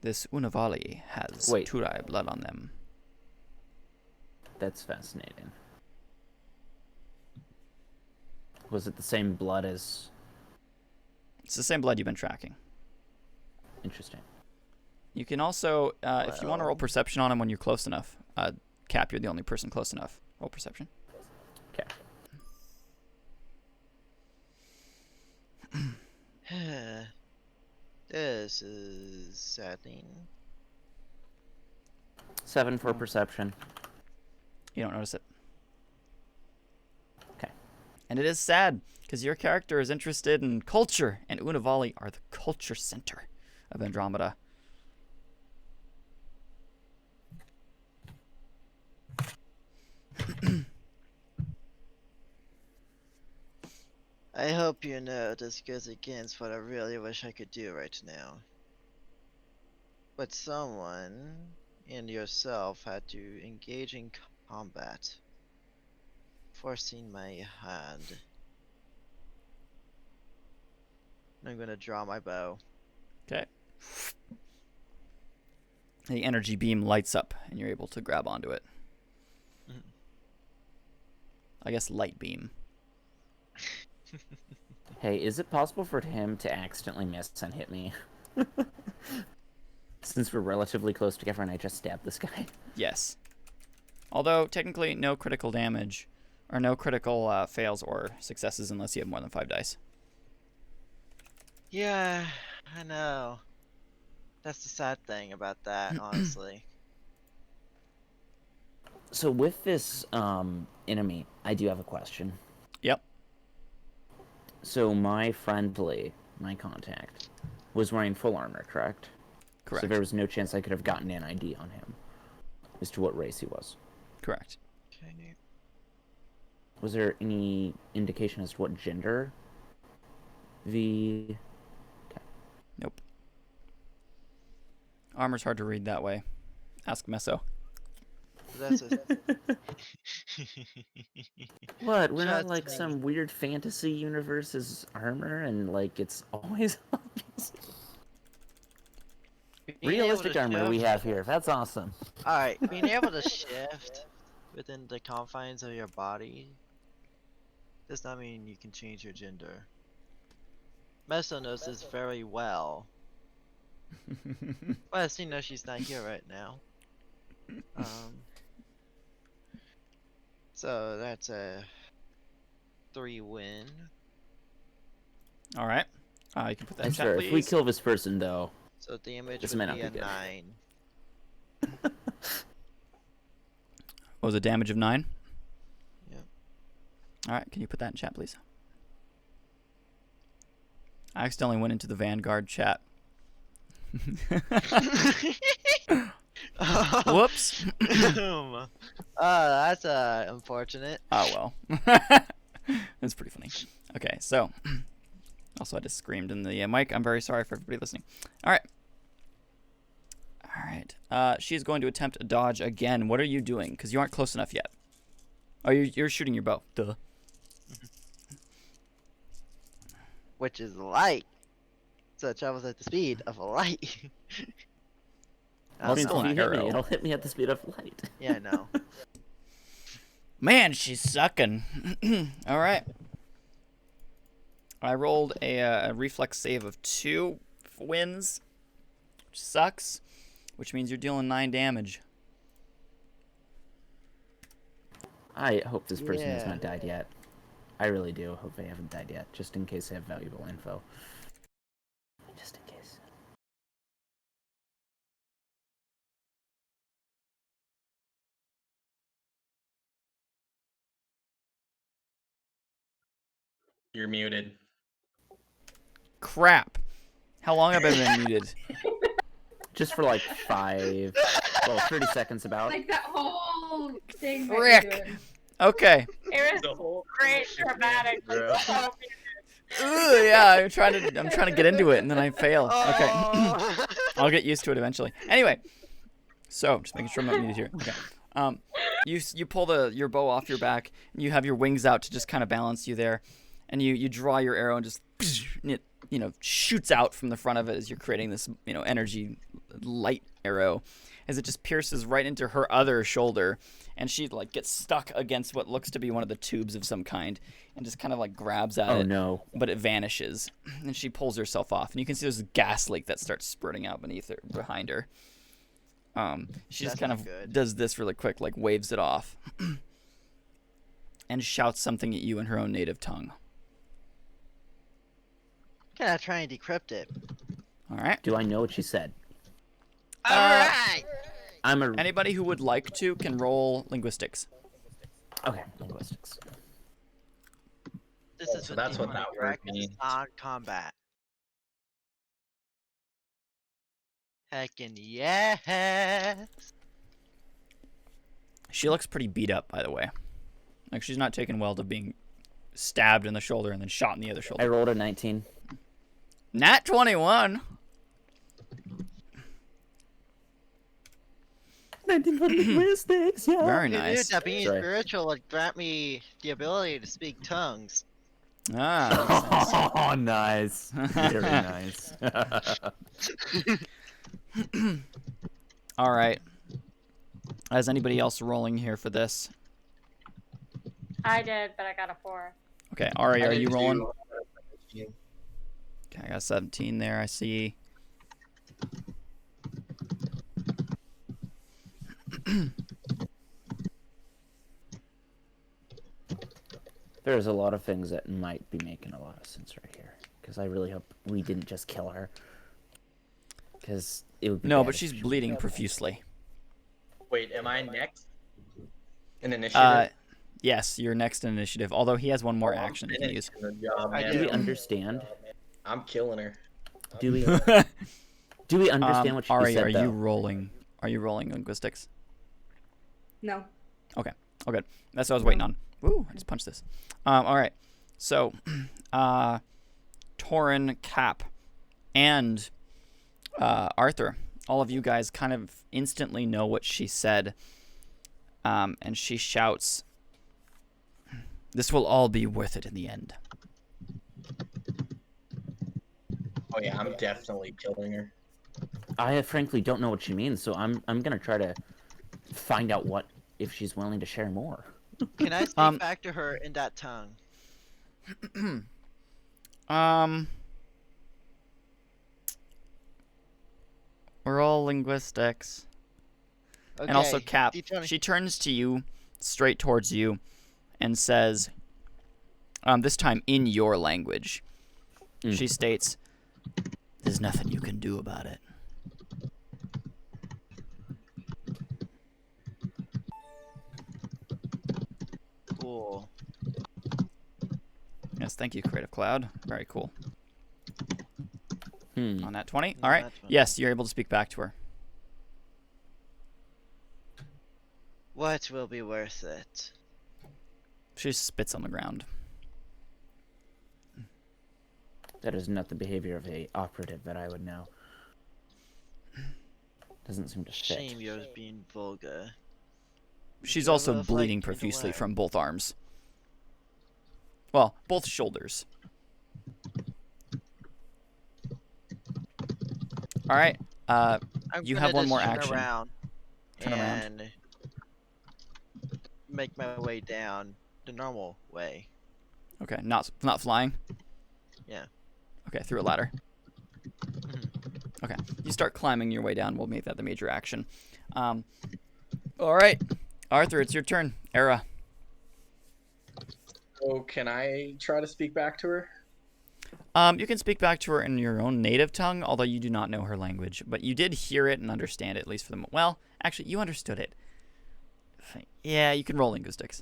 This Unavali has Turai blood on them. That's fascinating. Was it the same blood as... It's the same blood you've been tracking. Interesting. You can also, if you want to roll perception on him when you're close enough, Cap, you're the only person close enough. Roll perception. Okay. This is saddening. 7 for perception. You don't notice it. Okay. And it is sad, because your character is interested in culture, and Unavali are the culture center of Andromeda. I hope you know this goes against what I really wish I could do right now. But someone, and yourself, had to engage in combat, forcing my hand. I'm gonna draw my bow. Okay. The energy beam lights up, and you're able to grab onto it. I guess light beam. Hey, is it possible for him to accidentally miss and hit me? Since we're relatively close together and I just stabbed this guy. Yes. Although, technically, no critical damage, or no critical fails or successes unless you have more than 5 dice. Yeah, I know. That's the sad thing about that, honestly. So with this enemy, I do have a question. Yep. So my friendly, my contact, was wearing full armor, correct? Correct. So there was no chance I could have gotten an ID on him as to what race he was. Correct. Okay. Was there any indication as to what gender the... Okay. Nope. Armor's hard to read that way. Ask Meso. That's a What? We're not Trust like me. some weird fantasy universe's armor, and like it's always being able realistic to armor we shift. have here. That's awesome. Alright, being able to shift within the confines of your body does not mean you can change your gender. Meso knows this very well. But as you know, she's not here right now. So that's a 3-win. All right. You can put that in And chat, sure, if we please. kill this person, though, So damage This would may be not be a good. 9. What was a damage of 9? Yep. All right. Can you put that in chat, please? I accidentally went into the Vanguard chat. Whoops. That's unfortunate. Oh, well. That's pretty funny. Okay, so. Also, I just screamed in the mic. I'm very sorry for everybody listening. All right. All right. She's going to attempt a dodge again. What are you doing? Because you aren't close enough yet. Oh, you're shooting your bow. Duh. Which is light. So it travels at the speed of light. well, It's if still you an hit me, arrow. it'll hit me at the speed of light. Yeah, I know. Man, she's sucking. All right. I rolled a reflex save of 2 wins, which sucks, which means you're dealing 9 damage. I hope this person has Yeah. not died yet. I really do hope they haven't died yet, just in case they have valuable info. Just in case. You're muted. Crap. How long have I been muted? Just for like 30 seconds about. Like that whole thing. that you're Frick. doing. Okay. It was The whole great dramatic. bro. Ugh, yeah, I'm trying to get into it and then I fail. Okay. Oh. I'll get used to it eventually. Anyway, so just making sure I'm not muted here. Okay. You pull your bow off your back and you have your wings out to just kind of balance you there, and you draw your arrow and just it shoots out from the front of it as you're creating this energy light arrow, as it just pierces right into her other shoulder, and she like gets stuck against what looks to be one of the tubes of some kind, and just kind of like grabs at Oh it. no. But it vanishes, and she pulls herself off, and you can see there's a gas leak that starts spurting out behind her. She just That's kind not of good. does this really quick, like waves it off, and shouts something at you in her own native tongue. Can I try and decrypt it? All right. Do I know what she said? Alright! I'm a... Anybody who would like to can roll linguistics. Okay, linguistics. This is So that's what that word This is means. non-combat. Heckin' yes! She looks pretty beat up, by the way. Like she's not taken well to being stabbed in the shoulder and then shot in the other I shoulder. rolled a 19. Nat 21. 19 for linguistics, yeah. Very Who knew nice. that being Sorry. spiritual would grant me the ability to speak tongues? Ah. Oh, nice. Very nice. All right. Is anybody else rolling here for this? I did, but I got a 4. Okay, Ari, are I you did rolling? too. Okay, I got 17 there. I see. There's a lot of things that might be making a lot of sense right here. Because I really hope we didn't just kill her. Because it would be No, bad but if she's she- bleeding profusely. Wait, am I next? In initiative? Yes, you're next in initiative. Although he has one more action he can use. Do we understand? I'm killing her. Do we? Do we understand what she Ari, said, are though? you rolling? Are you rolling linguistics? No. Okay. Oh, good. That's what I was waiting on. Woo! I just punched this. All right. So, Torin, Cap, and Arthur, all of you guys kind of instantly know what she said. And she shouts, "This will all be worth it in the end." Oh yeah, I'm definitely killing her. I frankly don't know what she means, so I'm gonna try to find out what if she's willing to share more. Can I speak back to her in that tongue? We're all linguistics. Okay. And also, Cap, keep telling- she turns to you, straight towards you, and says, this time in your language, she states, "There's nothing you can do about it." Cool. Yes, thank you, Creative Cloud. Very cool. On that 20? On All right. that 20. Yes, you're able to speak back to her. What will be worth it? She spits on the ground. That is not the behavior of a operative that I would know. Doesn't seem to fit. Shame you're being vulgar. She's You also have a fight bleeding to profusely learn. from both arms. Well, both shoulders. All right. I'm You gonna have one just more turn action. Around Turn around. and make my way down the normal way. Okay, not flying. Yeah. Okay, through a ladder. Mhm. Okay, you start climbing your way down. We'll make that the major action. All right, Arthur, it's your turn. Era. So can I try to speak back to her? You can speak back to her in your own native tongue, although you do not know her language. But you did hear it and understand it, at least for the moment. Well, actually, you understood it. Yeah, you can roll linguistics.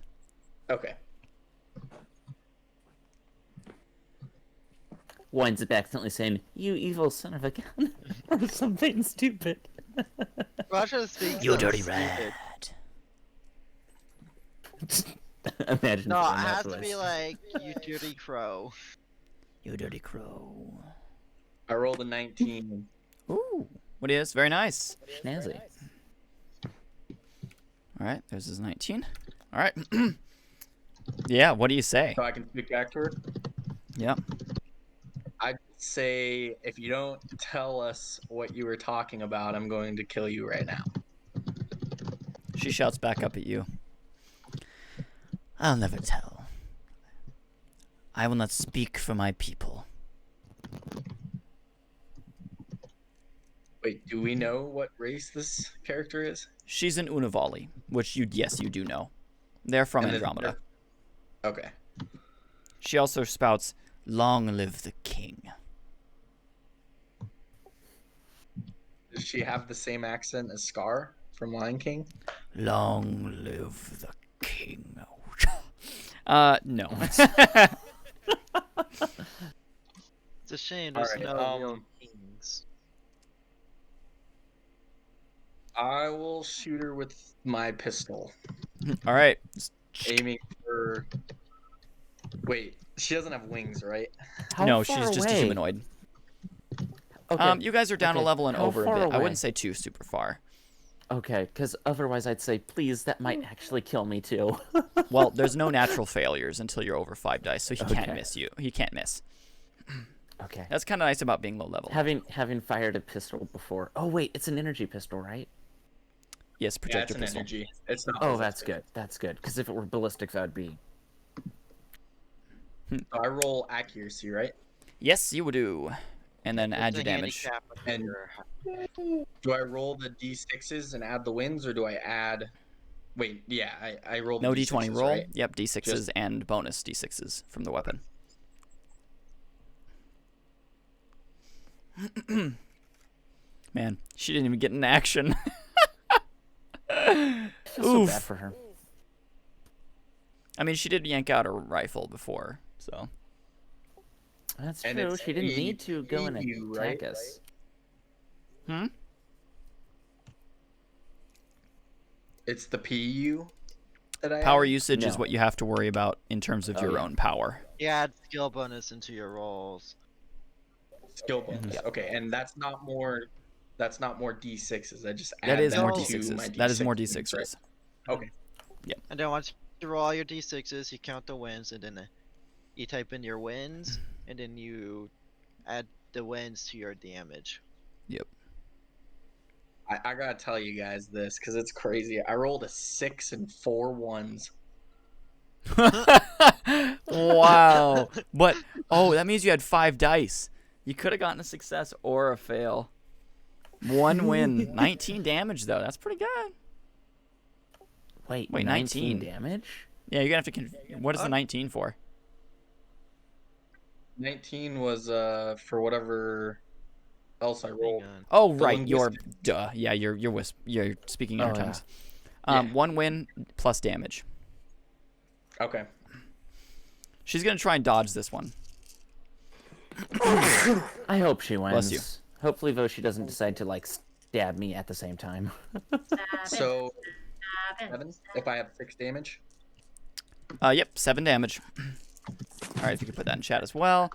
Okay. Winds up accidentally saying, "You evil son of a gun," or something stupid. Roger speaks. You so dirty stupid. Imagine. No, saying it that has to voice. be like, "You dirty crow." You dirty crow. I rolled a 19. Ooh, what is? Very nice. Snazzy. All right, there's his 19. All right. Yeah, what do you say? So I can speak back to her? Yeah. I'd say if you don't tell us what you were talking about, I'm going to kill you right now. She shouts back up at you. I'll never tell. I will not speak for my people. Wait, do we know what race this character is? She's an Unavali, which you do know. They're from And then Andromeda. Okay. She also spouts, "Long live the king." Does she have the same accent as Scar from Lion King? Long live the king. No. It's a shame there's Alright, no real kings. I will shoot her with my pistol, All right. aiming for. Wait, she doesn't have wings, right? How No, far she's just a away? humanoid. Okay. You guys are down a Okay, level and how over a far bit. I away? wouldn't say too super far. Okay, because otherwise I'd say, please, that might actually kill me too. Well, there's no natural failures until you're over 5 dice, so he can't Okay. miss you. He can't miss. Okay. That's kind of nice about being low level. Having fired a pistol before. Oh wait, it's an energy pistol, right? Yes, Yeah, projector it's an pistol. energy. It's not. Oh, that's ballistic. good. That's good. Because if it were ballistic, that would be. So I roll accuracy, right? Yes, you would do. And then add It's your a damage. handicap with And- your- Do I roll the d6s and add the wins, or do I add? Wait, yeah, I roll. The No d6s, D20 roll. Right? Yep, D6s Just- and bonus D6s from the weapon. Man, she didn't even get an action. I feel so Oof. bad for her. I mean, she did yank out her rifle before, so. That's And true. it's She didn't a need to go and EU, attack right? us. Hmm? It's the PU that I Power add? usage is No. what you have to worry about in terms of Oh, your yeah. own power. You add skill bonus into your rolls. skill bonus. Yeah. Okay, and that's not more. That's not more d6s. I just That add is more No. to my D6s. That is more D6s, right? D6s. Okay. And then once you roll all your d6s, you count the wins, and then you type in your wins, and then you add the wins to your damage. Yep. I gotta tell you guys this because it's crazy. I rolled a 6 and 4 1s. Wow. But that means you had 5 dice. You could have gotten a success or a fail. 1 win, 19 damage though. That's pretty good. Wait, Wait, 19 19 damage? Yeah, you're gonna have to. What is the 19 for? 19 was for whatever else I rolled. Oh The right, you're linguistics. Yeah, you're speaking in Oh, her yeah. tongues. Yeah. 1 win plus damage. Okay. She's gonna try and dodge this one. I hope she wins. Bless you. Hopefully, though, she doesn't decide to, like, stab me at the same time. So 7 if I have 6 damage. Yep, 7 damage. All right, if you could put that in chat as well.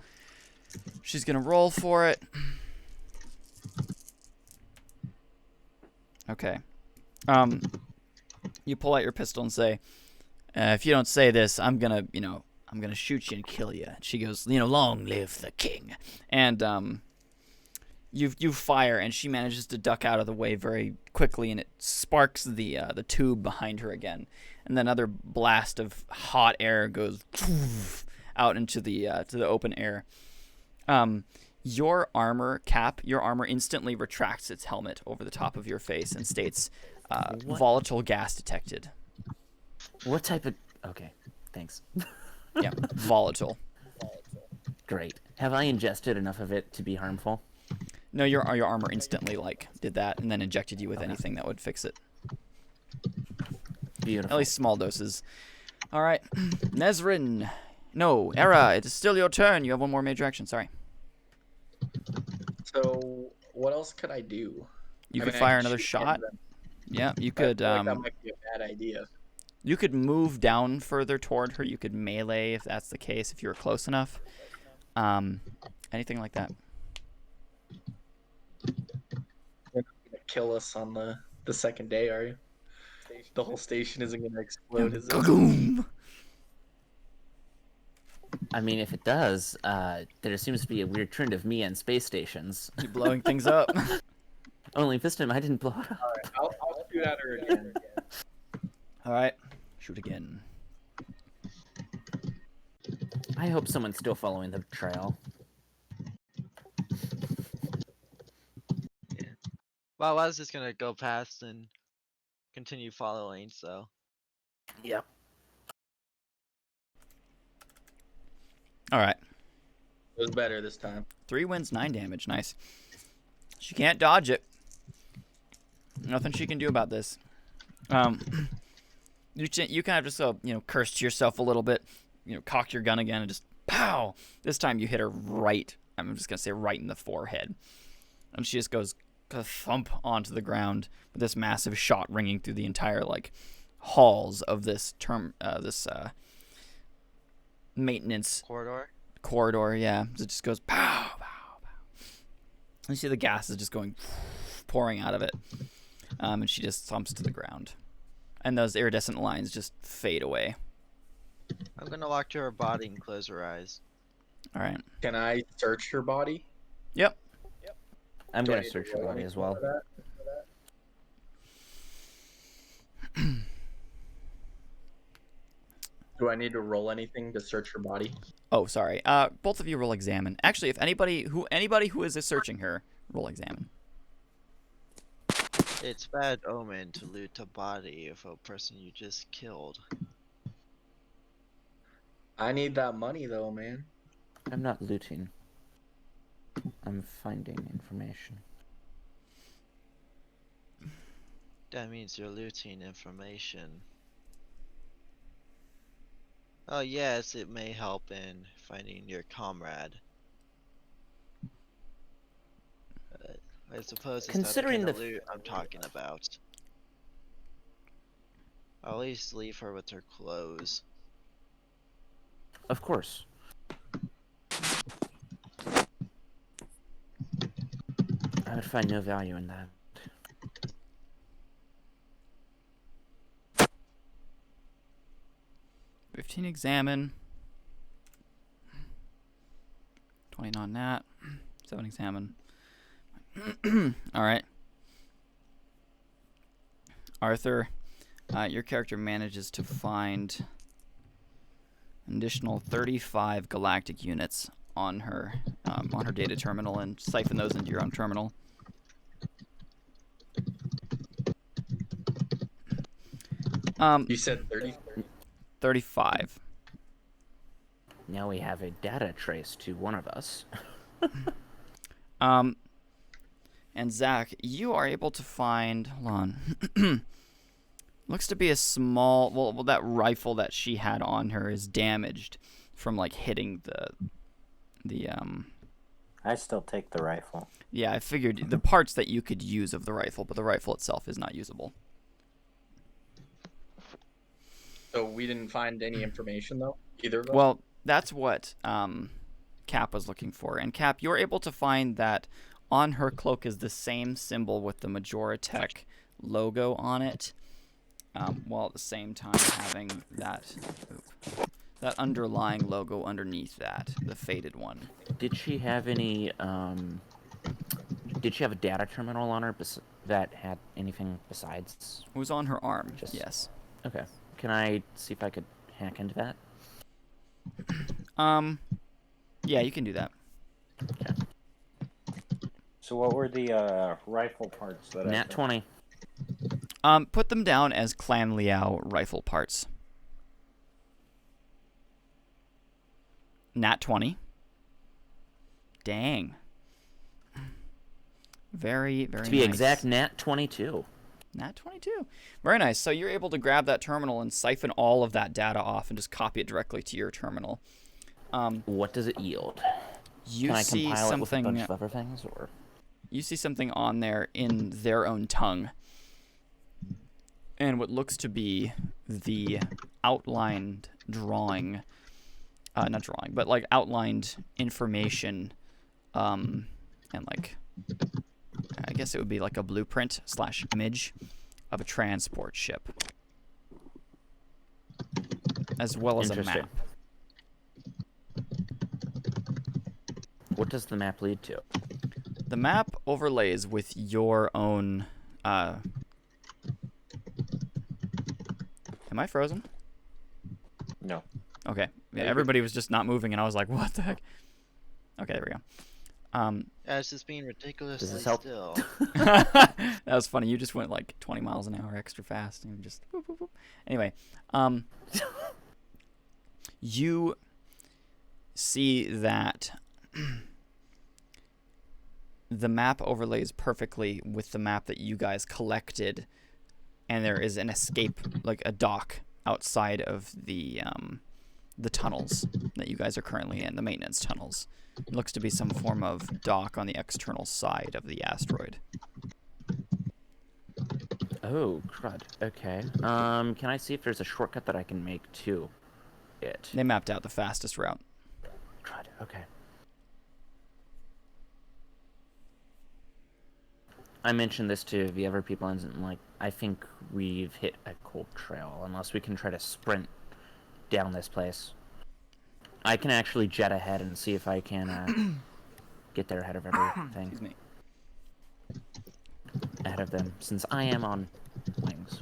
She's gonna roll for it. Okay. You pull out your pistol and say, "If you don't say this, I'm gonna shoot you and kill you." She goes, "Long live the king." And you fire, and she manages to duck out of the way very quickly, and it sparks the tube behind her again, and then another blast of hot air goes out into the open air. Your armor instantly retracts its helmet over the top of your face and states, "Volatile gas detected." What type of... Okay, thanks. Yeah, volatile. Great. Have I ingested enough of it to be harmful? No, your armor instantly did that and then injected you with anything that would fix it. Beautiful. At least small doses. All right, Nezrin. No, Era, it is still your turn. You have 1 more major action. Sorry. So what else could I do? You I could mean, I fire could another shoot shot. them. Yeah, you I could. feel like that might be a bad idea. You could move down further toward her. You could melee if that's the case. If you were close enough. Anything like that. You're not gonna kill us on the second day, are you? The whole station isn't gonna explode, is it? Gagoom! I mean, if it does, there seems to be a weird trend of me and space stations. Keep blowing things up. Only this time I didn't blow it up. Alright, I'll shoot at her again. All right, shoot again. I hope someone's still following the trail. Well, I was just gonna go past and continue following, so. Yep. All right. It was better this time. 3 wins, 9 damage. Nice. She can't dodge it. Nothing she can do about this. You kind of just curse to yourself a little bit. Cock your gun again and just pow. This time you hit her right. I'm just gonna say right in the forehead, and she just goes thump onto the ground with this massive shot ringing through the entire halls of this maintenance Corridor? Yeah, it just goes pow, pow, pow. You see the gas is just going pouring out of it, and she just thumps to the ground, and those iridescent lines just fade away. I'm gonna walk to her body and close her eyes. All right. Can I search her body? Yep. I'm Do I gonna need to search roll your body as anything well. for that? Do I need to roll anything to search her body? Oh, sorry. Both of you roll examine. Actually, if anybody who is searching her, roll examine. It's bad omen to loot a body of a person you just killed. I need that money though, man. I'm not looting. I'm finding information. That means you're looting information. Oh yes, it may help in finding your comrade. I suppose it's Considering not the the kind of loot I'm talking about. I'll at least leave her with her clothes. Of course. I would find no value in that. 15 examine. 20 non-nat. 7 examine. All right. Arthur, your character manages to find an additional 35 galactic units on her data terminal and siphon those into your own terminal. You said 30? 35. Now we have a data trace to one of us. And Zach, you are able to find, hold on. Looks to be a small, well, that rifle that she had on her is damaged from like hitting the I still take the rifle. Yeah, I figured the parts that you could use of the rifle, but the rifle itself is not usable. So we didn't find any information, though? Either of us? Well, that's what Cap was looking for. And Cap, you're able to find that on her cloak is the same symbol with the Majoritech logo on it, while at the same time having that underlying logo underneath that, the faded one. Did she have any, did she have a data terminal on her that had anything besides? It was on her arm, yes. Okay. Can I see if I could hack into that? Yeah, you can do that. Okay. So what were the rifle parts that Nat 20. Put them down as Clan Liao rifle parts. Nat 20. Dang. Very, very nice. To be exact, Nat 22. Nat 22. Very nice. So you're able to grab that terminal and siphon all of that data off and just copy it directly to your terminal. What does it yield? You Can I see compile something, it with a bunch of other things, or? You see something on there in their own tongue. And what looks to be the outlined drawing, not drawing, but like outlined information, and like, I guess it would be like a blueprint / image of a transport ship, as well as a map. What does the map lead to? The map overlays with your own. Am I frozen? No. Okay. Yeah, everybody was just not moving, and I was like, "What the heck?" Okay, there we go. Yeah, it's just being ridiculously Does this help? still. That was funny. You just went like 20 miles an hour extra fast, and just. Whoop, whoop, whoop. Anyway, you see that the map overlays perfectly with the map that you guys collected, and there is an escape, like a dock outside of the tunnels that you guys are currently in, the maintenance tunnels. It looks to be some form of dock on the external side of the asteroid. Oh, crud. Okay. Can I see if there's a shortcut that I can make to it? They mapped out the fastest route. Crud. Okay. I mentioned this to the other people, and like, I think we've hit a cold trail, unless we can try to sprint down this place. I can actually jet ahead and see if I can get there ahead of everything. Excuse me. Ahead of them, since I am on wings.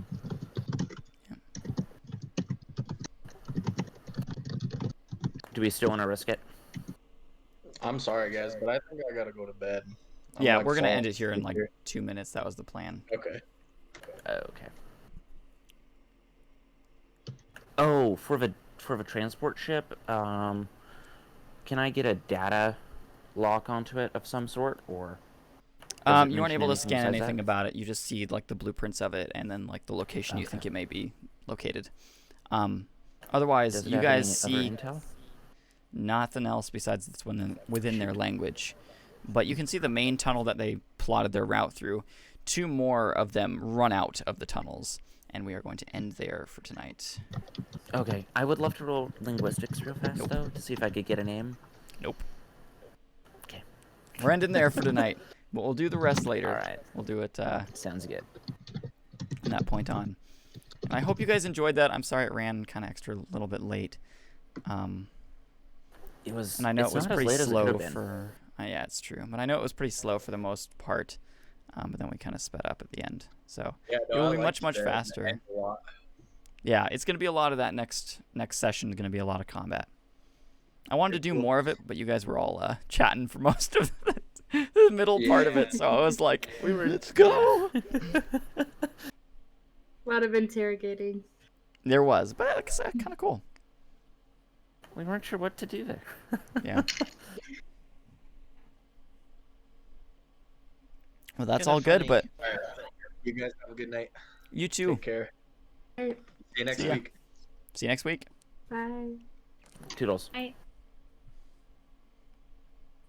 Do we still want to risk it? I'm sorry, guys, but I think I gotta go to bed. Yeah, like, we're gonna falling end it here in like asleep 2 minutes. That was the plan. Okay. Okay. Oh, for the transport ship, can I get a data lock onto it of some sort, or? You aren't mention able to anything scan besides anything that? about it. You just see like the blueprints of it, and then like the location you think it may be located. Otherwise, Does it you have guys any other see intel? nothing else besides it's within their language. But you can see the main tunnel that they plotted their route through. 2 more of them run out of the tunnels, and we are going to end there for tonight. Okay, I would love to roll linguistics real fast, though, to see if I could get a name. Nope. Okay. We're ending there for tonight, but we'll do the rest later. All right. We'll do it Sounds good. from that point on. I hope you guys enjoyed that. I'm sorry it ran kind of extra a little bit late. It was. And I know it's it was not as pretty late as it could slow have been. for. Yeah, it's true. But I know it was pretty slow for the most part. But then we kind of sped up at the end. So Yeah, it will be much faster. Yeah, it's going to be a lot of that next session is going to be a lot of combat. I wanted to do more of it, but you guys were all chatting for most of the middle part of it. So I was like, let's go. A lot of interrogating. There was, but it's kind of cool. We weren't sure what to do there. Yeah. Well, that's all good, but All right. You guys have a good night. you too. Take care. Alright, See you next See ya. week. See you next week. bye. Toodles. I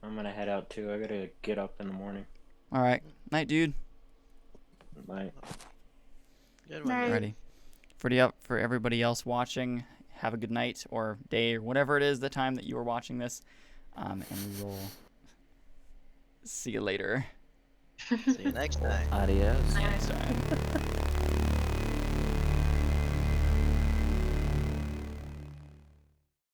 I'm gonna head out too. I gotta get up in the morning. All right. Night, dude. Bye. Good one. Night. Alrighty. For everybody else watching, have a good night or day or whatever it is the time that you are watching this. And we will see you later. See you next time. Adios. Next time.